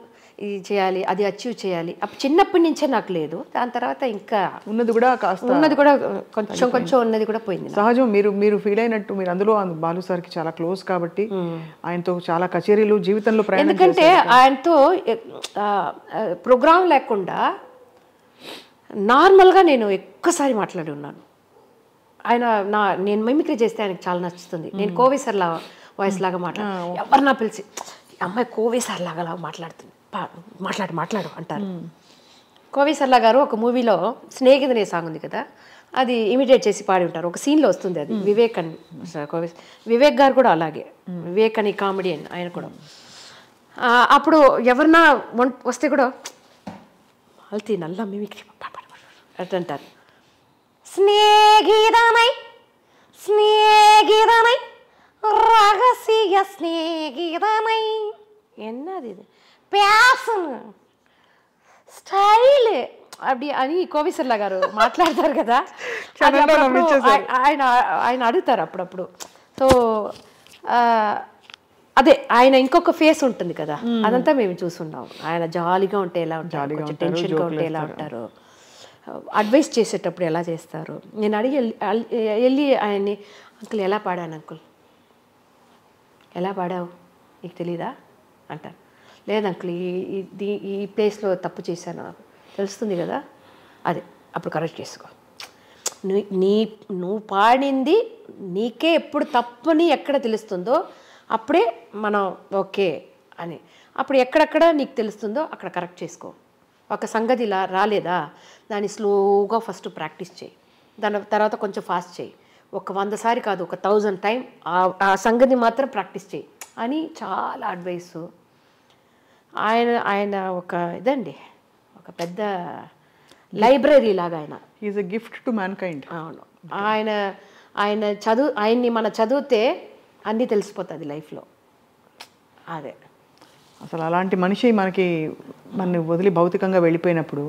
ఇది చేయాలి, అది అచీవ్ చేయాలి, అప్పుడు చిన్నప్పటి నుంచే నాకు లేదు. దాని తర్వాత ఇంకా ఉన్నది కూడా కొంచెం ఉన్నది కూడా పోయింది. సహజం, మీరు ఫీల్ అయినట్టు, మీరు అందులో బాలు సార్కి చాలా క్లోజ్ కాబట్టి ఆయనతో చాలా కచేరీలు జీవితంలో ప్రయాణం. ఎందుకంటే ఆయనతో ప్రోగ్రామ్ లేకుండా నార్మల్గా నేను ఎక్కువసారి మాట్లాడి ఉన్నాను. నేను మిమిక్రీ చేస్తే ఆయనకు చాలా నచ్చుతుంది. నేను కోవేశ్వర్లా వాయిస్ లాగా ఎవరన్నా పిలిచి అమ్మాయి కోవేశ్వర్ లాగా మాట్లాడుతుంది, మాట్లాడు అంటారు. కోవేశ్వర్లా గారు ఒక మూవీలో స్నేహితునే సాంగ్ ఉంది కదా, అది ఇమిటేట్ చేసి పాడి ఉంటారు, ఒక సీన్లో వస్తుంది అది. వివేక్ గారు కూడా అలాగే, వివేక్ అని కామెడియన్ ఆయన కూడా. అప్పుడు ఎవరన్నా వస్తే కూడా అల్తీ నల్ల మిమిక్రీ అంటారు. స్నేహితమై రహస్య స్నేహితమై என்னது இது பேசணும் స్టైల్ అప్పుడు అని కోవిసర్లా గారు మాట్లాడతారు కదా, ఆయన ఆయన అడుగుతారు అప్పుడప్పుడు. సో అదే ఆయన ఇంకొక ఫేస్ ఉంటుంది కదా, అదంతా మేము చూస్తున్నాం. ఆయన జాలీగా ఉంటే ఎలా ఉంటారు, కొంచెం టెన్షన్గా ఉంటే ఎలా ఉంటారు, అడ్వైస్ చేసేటప్పుడు ఎలా చేస్తారు. నేను అడిగి వెళ్ళి ఆయన్ని, అంకుల్ ఎలా పాడాను అంకుల్, ఎలా పాడావు నీకు తెలీదా అంటారు. లేదు అంకుల్ ఈ ప్లేస్లో తప్పు చేశాను తెలుస్తుంది కదా, అదే అప్పుడు కరెక్ట్ చేసుకో. నువ్వు పాడింది నీకే ఎప్పుడు తప్పని ఎక్కడ తెలుస్తుందో అప్పుడే మనం ఓకే అని, అప్పుడు ఎక్కడెక్కడ నీకు తెలుస్తుందో అక్కడ కరెక్ట్ చేసుకో. ఒక సంగతి ఇలా రాలేదా దాన్ని స్లోగా ఫస్ట్ ప్రాక్టీస్ చేయి, దాని తర్వాత కొంచెం ఫాస్ట్ చేయి, ఒక 100 సారి కాదు ఒక 1000 టైం ఆ సంగతి మాత్రం ప్రాక్టీస్ చేయి అని చాలా అడ్వైసు. ఆయన ఒక ఇదండి, ఒక పెద్ద లైబ్రరీ లాగా ఆయన. Is a gift to man kind. అవును, ఆయన్ని మనం చదివితే అన్నీ తెలిసిపోతుంది లైఫ్లో. అదే అసలు అలాంటి మనిషి మన వదిలి భౌతికంగా వెళ్ళిపోయినప్పుడు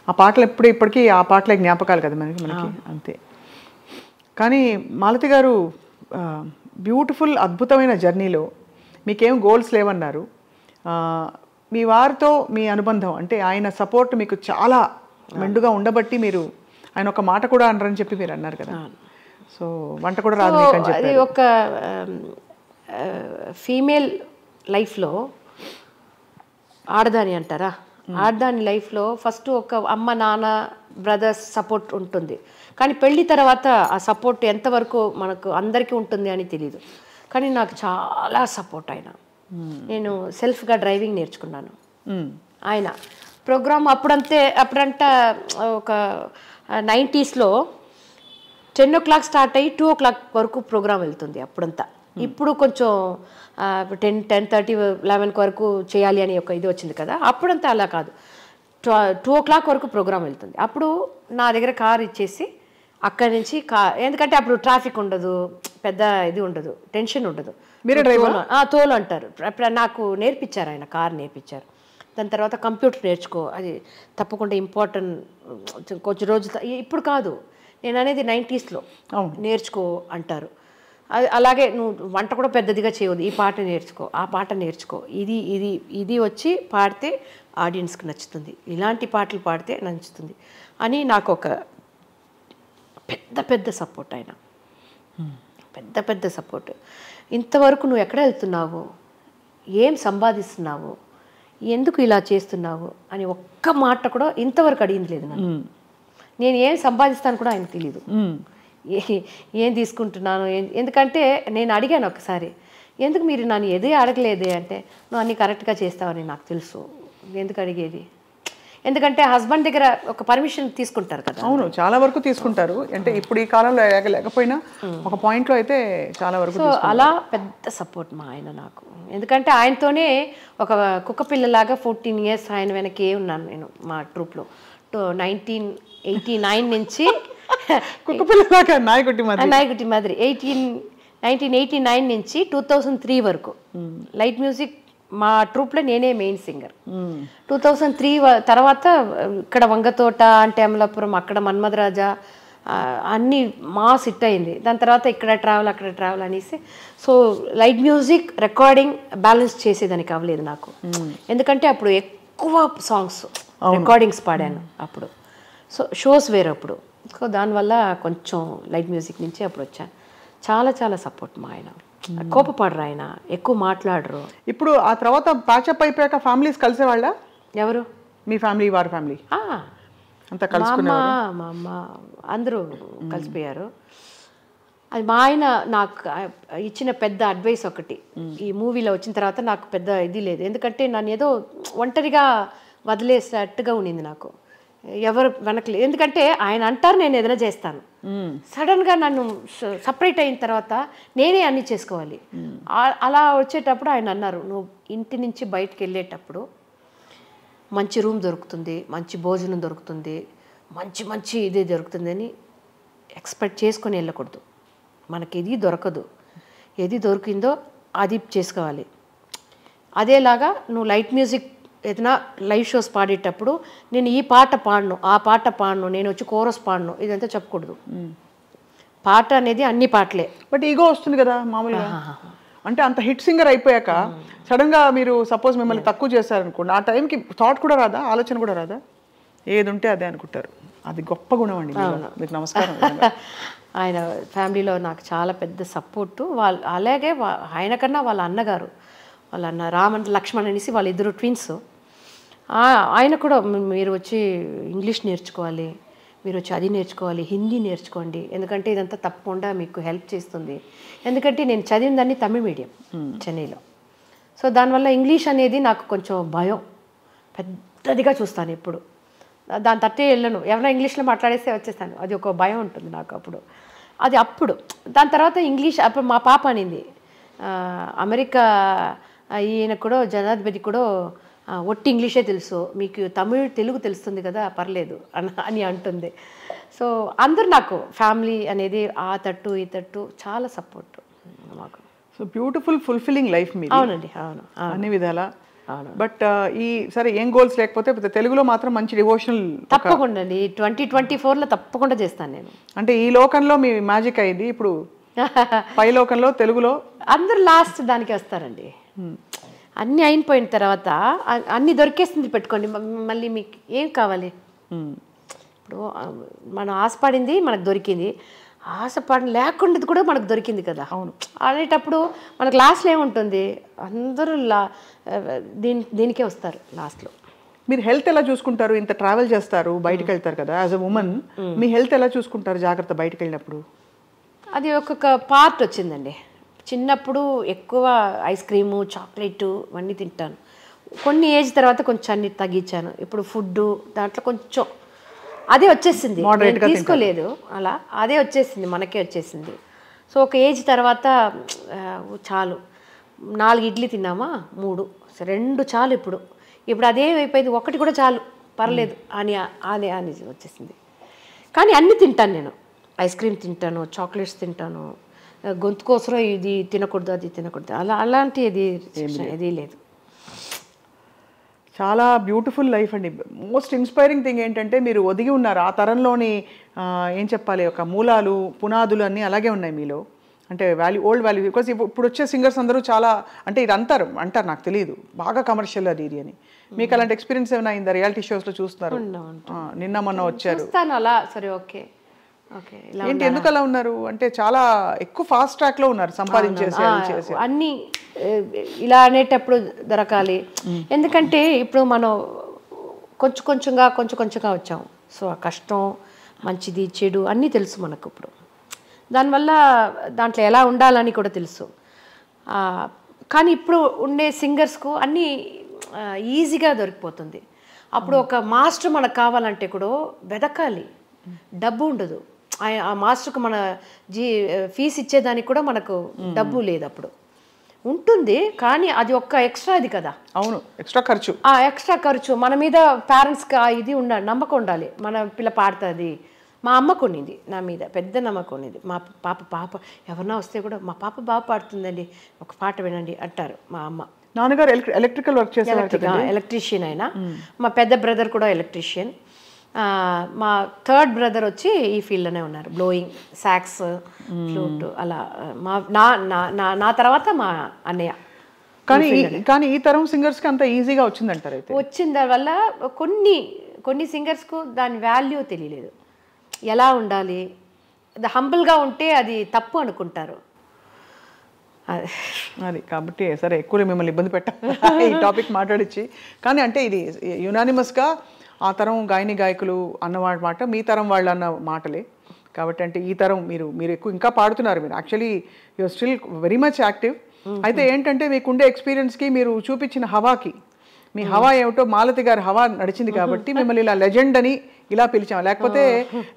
ఆ పాటలు ఇప్పటికీ ఆ పాటలే జ్ఞాపకాలు కదా మనకి అంతే. కానీ మాలతి గారు బ్యూటిఫుల్ అద్భుతమైన జర్నీలో మీకేం గోల్స్ లేవన్నారు. మీ వారితో మీ అనుబంధం అంటే ఆయన సపోర్ట్ మీకు చాలా మెండుగా ఉండబట్టి మీరు ఆయన ఒక మాట కూడా అనరని చెప్పి మీరు అన్నారు కదా. సో వంట కూడా రాదు మీకు అని చెప్పి. అది ఒక ఫీమేల్ లైఫ్లో ఆడదాని అంటారా, ఆడదాని లైఫ్లో ఫస్ట్ ఒక అమ్మ నాన్న బ్రదర్స్ సపోర్ట్ ఉంటుంది, కానీ పెళ్ళి తర్వాత ఆ సపోర్ట్ ఎంతవరకు మనకు అందరికీ ఉంటుంది అని తెలియదు. కానీ నాకు చాలా సపోర్ట్ ఆయన. నేను సెల్ఫ్గా డ్రైవింగ్ నేర్చుకున్నాను. ఆయన ప్రోగ్రామ్ అప్పుడంట ఒక 90sలో 10 o'clock స్టార్ట్ అయ్యి 2 o'clock వరకు ప్రోగ్రామ్ వెళ్తుంది అప్పుడంతా. ఇప్పుడు కొంచెం 10:30 11 వరకు చేయాలి అని ఒక ఇది వచ్చింది కదా, అప్పుడంతా అలా కాదు, 2 o'clock వరకు ప్రోగ్రామ్ వెళ్తుంది. అప్పుడు నా దగ్గర కార్ ఇచ్చేసి అక్కడి నుంచి ఎందుకంటే అప్పుడు ట్రాఫిక్ ఉండదు, పెద్ద ఇది ఉండదు, టెన్షన్ ఉండదు. మీరే డ్రైవర్? తోలు అంటారు. నాకు నేర్పించారు, ఆయన కార్ నేర్పించారు. దాని తర్వాత కంప్యూటర్ నేర్చుకో, అది తప్పకుండా ఇంపార్టెంట్, కొంచెం రోజు ఇప్పుడు కాదు నేను అనేది 90sలో నేర్చుకో అంటారు. అలాగే నువ్వు వంట కూడా పెద్దదిగా చేయవద్దు, ఈ పాట నేర్చుకో, ఆ పాట నేర్చుకో, ఇది వచ్చి పాడితే ఆడియన్స్కి నచ్చుతుంది, ఇలాంటి పాటలు పాడితే నచ్చుతుంది అని నాకు ఒక పెద్ద సపోర్ట్ ఆయన. పెద్ద సపోర్ట్. ఇంతవరకు నువ్వు ఎక్కడ వెళ్తున్నావు, ఏం సంపాదిస్తున్నావు, ఎందుకు ఇలా చేస్తున్నావు అని ఒక్క మాట కూడా ఇంతవరకు అడిగింది లేదు నన్ను. నేను ఏం సంపాదిస్తాను కూడా ఆయనకు తెలీదు, ఏం తీసుకుంటున్నాను. ఎందుకంటే నేను అడిగాను ఒకసారి, ఎందుకు మీరు నన్ను ఎదే అడగలేదే అంటే, నువ్వు అన్నీ కరెక్ట్గా చేస్తావని నాకు తెలుసు, ఎందుకు అడిగేది. ఎందుకంటే హస్బెండ్ దగ్గర ఒక పర్మిషన్ తీసుకుంటారు కదా. అవును, చాలా వరకు తీసుకుంటారు. అంటే ఇప్పుడు ఈ కాలంలో లేకపోయినా ఒక పాయింట్లో అయితే చాలా వరకు. సో అలా పెద్ద సపోర్ట్ మా ఆయన నాకు. ఎందుకంటే ఆయనతోనే ఒక కుక్క పిల్లలాగా 14 years ఆయన వెనకే ఉన్నాను నేను మా ట్రూప్లో. 1989 నుంచి కుక్క పిల్లలాగా నాయకుటి మాదిరి 1989 నుంచి 2003 వరకు లైట్ మ్యూజిక్ మా ట్రూప్లో నేనే మెయిన్ సింగర్. 2003 తర్వాత ఇక్కడ వంగతోట అంటే అమలాపురం, అక్కడ మన్మధరాజా అన్నీ మాస్ హిట్ అయింది. దాని తర్వాత ఇక్కడ ట్రావెల్ అక్కడ ట్రావెల్ అనేసి, so light music recording balance చేసేదానికి అవ్వలేదు నాకు. ఎందుకంటే అప్పుడు ఎక్కువ సాంగ్స్ రికార్డింగ్స్ పాడాను అప్పుడు, సో షోస్ వేరే అప్పుడు. సో దానివల్ల కొంచెం లైట్ మ్యూజిక్ నుంచి అప్పుడు వచ్చాను. చాలా సపోర్ట్ మా ఆయన. కోపపడరు ఆయన, ఎక్కువ మాట్లాడరు. ఇప్పుడు ఆ తర్వాత ప్యాచప్ అయిపోయాక ఫ్యామిలీస్ కలిసేవాళ్ళ? ఎవరు? మీ ఫ్యామిలీ, వారి ఫ్యామిలీ అంతా కలుసుకున్నారు? మా అమ్మ అందరూ కలిసిపోయారు. అది మా ఆయన నాకు ఇచ్చిన పెద్ద అడ్వైస్ ఒకటి, ఈ మూవీలో వచ్చిన తర్వాత నాకు పెద్ద ఇది లేదు. ఎందుకంటే నన్ను ఏదో ఒంటరిగా వదిలేసేటట్టుగా ఉండింది నాకు, ఎవరు వెనకలేదు. ఎందుకంటే ఆయన అంటారు నేను ఏదైనా చేస్తాను, సడన్గా నన్ను సపరేట్ అయిన తర్వాత నేనే అన్నీ చేసుకోవాలి. అలా వచ్చేటప్పుడు ఆయన అన్నారు, నువ్వు ఇంటి నుంచి బయటకు వెళ్ళేటప్పుడు మంచి రూమ్ దొరుకుతుంది, మంచి భోజనం దొరుకుతుంది, మంచి ఇది దొరుకుతుంది అని ఎక్స్పెక్ట్ చేసుకొని వెళ్ళకూడదు. మనకి ఇది దొరకదు, ఏది దొరికిందో అది చేసుకోవాలి. అదేలాగా నువ్వు లైట్ మ్యూజిక్ ఏదైనా లైవ్ షోస్ పాడేటప్పుడు నేను ఈ పాట పాడను, ఆ పాట పాడను, నేను వచ్చి కోరస్ పాడను, ఇదంతా చెప్పకూడదు. పాట అనేది అన్ని పాటలే. బట్ ఈగో వస్తుంది కదా మామూలుగా. అంటే అంత హిట్ సింగర్ అయిపోయాక సడన్గా మీరు సపోజ్ మిమ్మల్ని తక్కువ చేశారనుకోండి, ఆ టైంకి థాట్ కూడా రాదా, ఆలోచన కూడా రాదా? ఏది ఉంటే అదే అనుకుంటారు. అది గొప్ప గుణం అండి మీకు. నమస్కారం. ఆయన ఫ్యామిలీలో నాకు చాలా పెద్ద సపోర్టు. వాళ్ళు అలాగే ఆయన కన్నా వాళ్ళ అన్నగారు, వాళ్ళ అన్న రామన్ లక్ష్మణ్ అనేసి వాళ్ళిద్దరు ట్విన్స్. ఆయన కూడా మీరు వచ్చి ఇంగ్లీష్ నేర్చుకోవాలి, మీరు వచ్చి అది నేర్చుకోవాలి, హిందీ నేర్చుకోండి, ఎందుకంటే ఇదంతా తప్పకుండా మీకు హెల్ప్ చేస్తుంది. ఎందుకంటే నేను చదివిందాన్ని తమిళ మీడియం చెన్నైలో. సో దానివల్ల ఇంగ్లీష్ అనేది నాకు కొంచెం భయం, పెద్దదిగా చూస్తాను ఎప్పుడు. దాని తట్టే వెళ్ళను, ఎవరైనా ఇంగ్లీష్లో మాట్లాడేస్తే వచ్చేస్తాను, అది ఒక భయం ఉంటుంది నాకు అప్పుడు. అది అప్పుడు దాని తర్వాత ఇంగ్లీష్ అప్పుడు మా పాప అనింది, అమెరికా ఈయన కూడా జనాధిపతి కూడా ఒట్టి ఇంగ్లీషే తెలుసు, మీకు తెలుగు తెలుస్తుంది కదా, పర్లేదు అని అంటుంది. సో అందరు నాకు ఫ్యామిలీ అనేది ఆ తట్టు ఈ తట్టు చాలా సపోర్ట్ మాకు. సో బ్యూటిఫుల్ ఫుల్ఫిల్లింగ్ లైఫ్ మీ. అవునండి, అవును, అన్ని విధాలా. బట్ ఈ సరే ఏం గోల్స్ లేకపోతే తెలుగులో మాత్రం మంచి డివోషనల్ తప్పకుండా అండి 2024లో తప్పకుండా చేస్తాను నేను. అంటే ఈ లోకంలో మీ మ్యాజిక్ అయింది, ఇప్పుడు పై లోకంలో తెలుగులో అందరు లాస్ట్ దానికి వస్తారండి. అన్నీ అయిపోయిన తర్వాత అన్నీ దొరికేస్తుంది పెట్టుకోండి, మళ్ళీ మీకు ఏం కావాలి? ఇప్పుడు మనం ఆశపడింది మనకు దొరికింది, ఆశపడి లేకుండా కూడా మనకు దొరికింది కదా. అవును. ఆడేటప్పుడు మనకు లాస్ట్లో ఏముంటుంది, అందరూ దీనికే వస్తారు లాస్ట్లో. మీరు హెల్త్ ఎలా చూసుకుంటారు? ఇంత ట్రావెల్ చేస్తారు, బయటకు వెళ్తారు కదా, as a women me health ఎలా చూసుకుంటారు జాగ్రత్త బయటకు వెళ్ళినప్పుడు? అది ఒక్కొక్క పార్ట్ వచ్చిందండి. చిన్నప్పుడు ఎక్కువ ఐస్ క్రీము, చాక్లెట్ ఇవన్నీ తింటాను. కొన్ని ఏజ్ తర్వాత కొంచెం అన్ని తగ్గించాను. ఇప్పుడు ఫుడ్ దాంట్లో కొంచెం అదే వచ్చేసింది, తీసుకోలేదు అలా, అదే వచ్చేసింది, మనకే వచ్చేసింది. సో ఒక ఏజ్ తర్వాత చాలు, 4 ఇడ్లీ తిన్నామా 3, 2 చాలు. ఇప్పుడు అదే అయిపోయింది, 1 కూడా చాలు పర్లేదు అని అని వచ్చేసింది. కానీ అన్నీ తింటాను నేను, ఐస్ క్రీమ్ తింటాను, చాక్లెట్స్ తింటాను, గొంతు కోసం ఇది తినకూడదు అది తినకూడదు అలాంటి ఏది లేదు. చాలా బ్యూటిఫుల్ లైఫ్ అండి. మోస్ట్ ఇన్స్పైరింగ్ థింగ్ ఏంటంటే మీరు ఒదిగి ఉన్నారు, ఆ తరంలోని ఏం చెప్పాలి, ఒక మూలాలు పునాదులు అన్నీ అలాగే ఉన్నాయి మీలో. అంటే ఓల్డ్ వాల్యూ. బికాజ్ ఇప్పుడు వచ్చే సింగర్స్ అందరూ చాలా అంటే ఇది అంటారు నాకు తెలియదు, బాగా కమర్షియల్ అది ఇది అని. మీకు అలాంటి ఎక్స్పీరియన్స్ ఏమైనా అయిందా? రియాలిటీ షోస్లో చూస్తున్నారు, నిన్న మొన్న వచ్చారు అలా, సరే ఓకే ఏంటి ఎందుకు అలా ఉన్నారు? అంటే చాలా ఎక్కువ ఫాస్ట్ ట్రాక్ లో ఉన్నారు, సంపాదించేసి అన్ని ఇలా అనేటప్పుడు దొరకాలి. ఎందుకంటే ఇప్పుడు మనం కొంచెం కొంచెంగా వచ్చాం. సో ఆ కష్టం, మంచిది చెడు అన్నీ తెలుసు మనకు ఇప్పుడు. దానివల్ల దాంట్లో ఎలా ఉండాలని కూడా తెలుసు. కానీ ఇప్పుడు ఉండే సింగర్స్కు అన్నీ ఈజీగా దొరికిపోతుంది. అప్పుడు ఒక మాస్టర్ మనకు కావాలంటే కూడా వెతకాలి, డబ్బు ఉండదు. ఆ మాస్టర్కు మన ఫీజు ఇచ్చేదానికి కూడా మనకు డబ్బు లేదు. అప్పుడు ఉంటుంది కానీ అది ఒక్క ఎక్స్ట్రా ఇది కదా. అవును, ఎక్స్ట్రా ఖర్చు. ఎక్స్ట్రా ఖర్చు మన మీద పేరెంట్స్కి ఇది ఉండాలి, నమ్మకం ఉండాలి, మన పిల్ల పాడుతుంది. మా అమ్మకు ఉన్నింది నా మీద పెద్ద నమ్మకం ఉన్నది. మా పాప ఎవరన్నా వస్తే కూడా మా పాప బాగా పాడుతుందండి, ఒక పాట వినండి అంటారు మా అమ్మ. నాన్నగారు ఎలక్ట్రికల్ వర్క్ చేసేవారు, ఎలక్ట్రీషియన్ అయినా. మా పెద్ద బ్రదర్ కూడా ఎలక్ట్రీషియన్. మా థర్డ్ బ్రదర్ వచ్చి ఈ ఫీల్డ్లోనే ఉన్నారు, బ్లోయింగ్, సాక్స్, ఫ్లూట్ అలా. నా తర్వాత మా అన్నయ్య. కానీ ఈ తరం సింగర్స్కి అంత ఈజీగా వచ్చిందంటారు? అయితే వచ్చిన దానివల్ల కొన్ని సింగర్స్కు దాని వాల్యూ తెలియలేదు, ఎలా ఉండాలి, హంబుల్గా ఉంటే అది తప్పు అనుకుంటారు. అది కాబట్టి సరే ఎక్కువ మిమ్మల్ని ఇబ్బంది పెట్టాలి ఈ టాపిక్ మాట్లాడించి. కానీ అంటే ఇది యునానిమస్గా ఆ తరం గాయకులు అన్నమాట మాట మీ తరం వాళ్ళు అన్న మాటలే. కాబట్టి అంటే ఈ తరం మీరు ఎక్కువ ఇంకా పాడుతున్నారు. మీరు actually you're still very much active. అయితే ఏంటంటే మీకుండే ఎక్స్పీరియన్స్కి మీరు చూపించిన హవాకి, మీ హవా ఏమిటో మాలతి గారి హవా నడిచింది కాబట్టి మిమ్మల్ని ఇలా లెజెండ్ అని ఇలా పిలిచాం. లేకపోతే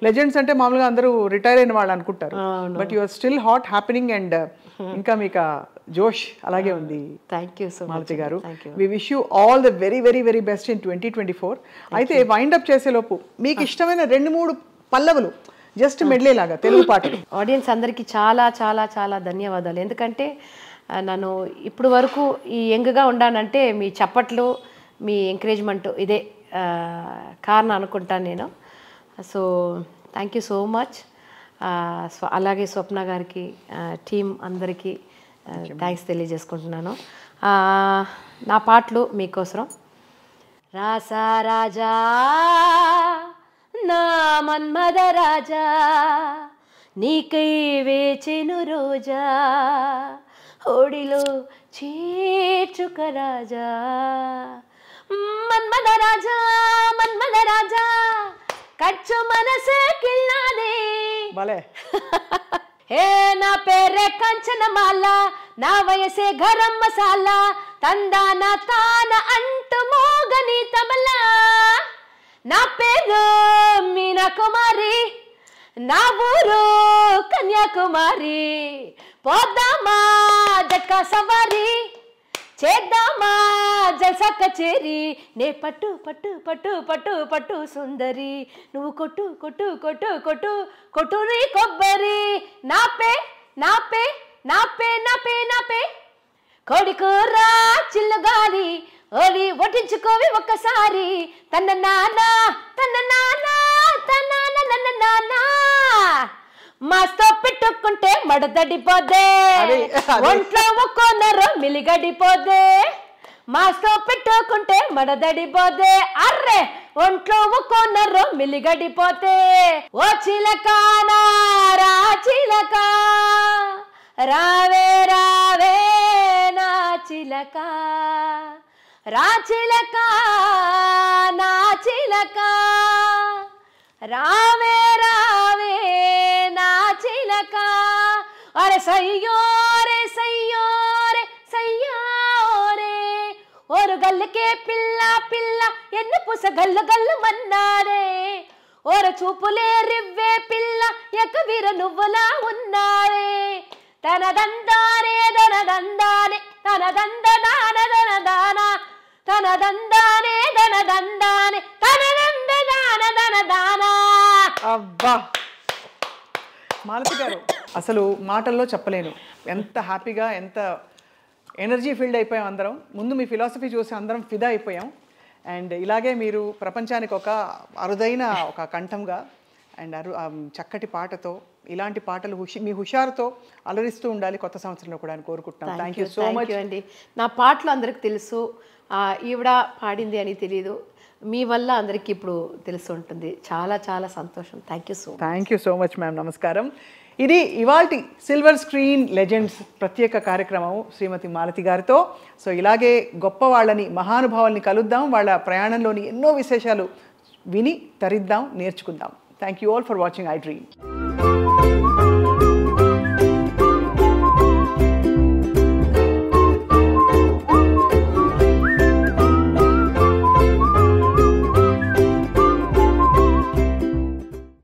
లెజెండ్స్ అంటే మామూలుగా అందరూ రిటైర్ అయిన వాళ్ళు అనుకుంటారు. But you're still hot happening and ఇంకా మీకు జోష్ అలాగే ఉంది. Thank you so much Malathi గారు. We wish you all the very very very best in 2024. అయితే వైండప్ చేసేలోపు మీకు ఇష్టమైన 2-3 పల్లవులు జస్ట్ మెడ్లే లాగా తెలుగు పాటలు. ఆడియన్స్ అందరికీ చాలా చాలా చాలా ధన్యవాదాలు. ఎందుకంటే నన్ను ఇప్పుడు వరకు ఈ యంగ్గా ఉండానంటే మీ చప్పట్లు, మీ ఎంకరేజ్మెంట్ ఇదే కారణం అనుకుంటాను నేను. So thank you so much. అలాగే స్వప్న గారికి, టీం అందరికీ థ్యాంక్స్ తెలియజేసుకుంటున్నాను. నా పాటలు మీకోసం. రాసా రాజా నా మన్మద రాజా, నీకై వేచెను రోజా, ఓడిలో చేర్చుక రాజా. మన్మద రాజా మన్మద రాజా, కచ్చు మనసే కిల్లాదే. హే నా పేరే కంచనమాల, నా వయసే గరం మసాలా, తందాన తాన అంటు మోగని తబలా. నా పేరు మీనా కుమారి, నా ఊరు కన్యాకుమారి. పోదామా జట్కా సవారి, చేద్దామా జల్సా కచేరి. నే పట్టు పట్టు పట్టు పట్టు పట్టు సుందరి, నువ్వు కొట్టు కొట్టు కొట్టు కొట్టు కొట్టు రీ కొబ్బరి. నాపే నాపే నాపే నాపే నాపే కోడికూర చిల్లుగాలి, ఓలి వడ్డించుకోవి ఒక్కసారి. తన నానా తన నానా తన నానా, మాస్తో పెట్టుకుంటే మడదడిపోదే, ఒంట్లో ఒక్కొన్నర మిలిగడిపోదే. మాస్తో పెట్టుకుంటే మడదడిపోదే, అర్రే ఒంట్లో ఒక్కొన్నర మిలిగడిపోతే. ఓ చిలక రా చిలక, రావే రావే నా చిలక, రా చిలక నా చిలక, రావే రావే నా చిలక. అరే సయ్యోరే సయ్యోరే సయ్యోరే, ఓరు గల్లకే పిల్ల పిల్ల ఎన్ను పుస గల్లు గల్లు మన్నారే. ఓర చూపులే రివ్వే పిల్ల ఎకవీర నువ్వులా ఉన్నారే. తన దందానే దన దందానే తన దందనాన దన దానా, తన దందానే దన దందానే తన దందనాన దన దానా. అబ్బా మాలతి గారు, అసలు మాటల్లో చెప్పలేను ఎంత హ్యాపీగా, ఎంత ఎనర్జీ ఫీల్డ్ అయిపోయాం అందరం. ముందు మీ ఫిలాసఫీ చూసి అందరం ఫిదా అయిపోయాం. అండ్ ఇలాగే మీరు ప్రపంచానికి ఒక అరుదైన ఒక కంఠంగా అండ్ చక్కటి పాటతో, ఇలాంటి పాటలు మీ హుషారుతో అలరిస్తూ ఉండాలి కొత్త సంవత్సరంలో కూడా అని కోరుకుంటున్నాం. థ్యాంక్ యూ సో మచ్ అండి. నా పాటలు అందరికి తెలుసు, ఈవిడ పాడింది అని తెలియదు, మీ వల్ల అందరికీ ఇప్పుడు తెలుసు ఉంటుంది. చాలా చాలా సంతోషం. Thank you so much ma'am. నమస్కారం. ఇది ఇవాల్టి సిల్వర్ స్క్రీన్ లెజెండ్స్ ప్రత్యేక కార్యక్రమం శ్రీమతి మాలతి గారితో. సో ఇలాగే గొప్ప వాళ్ళని, మహానుభావుల్ని కలుద్దాం, వాళ్ళ ప్రయాణంలోని ఎన్నో విశేషాలు విని తరిద్దాం, నేర్చుకుందాం. Thank you all for watching I dream.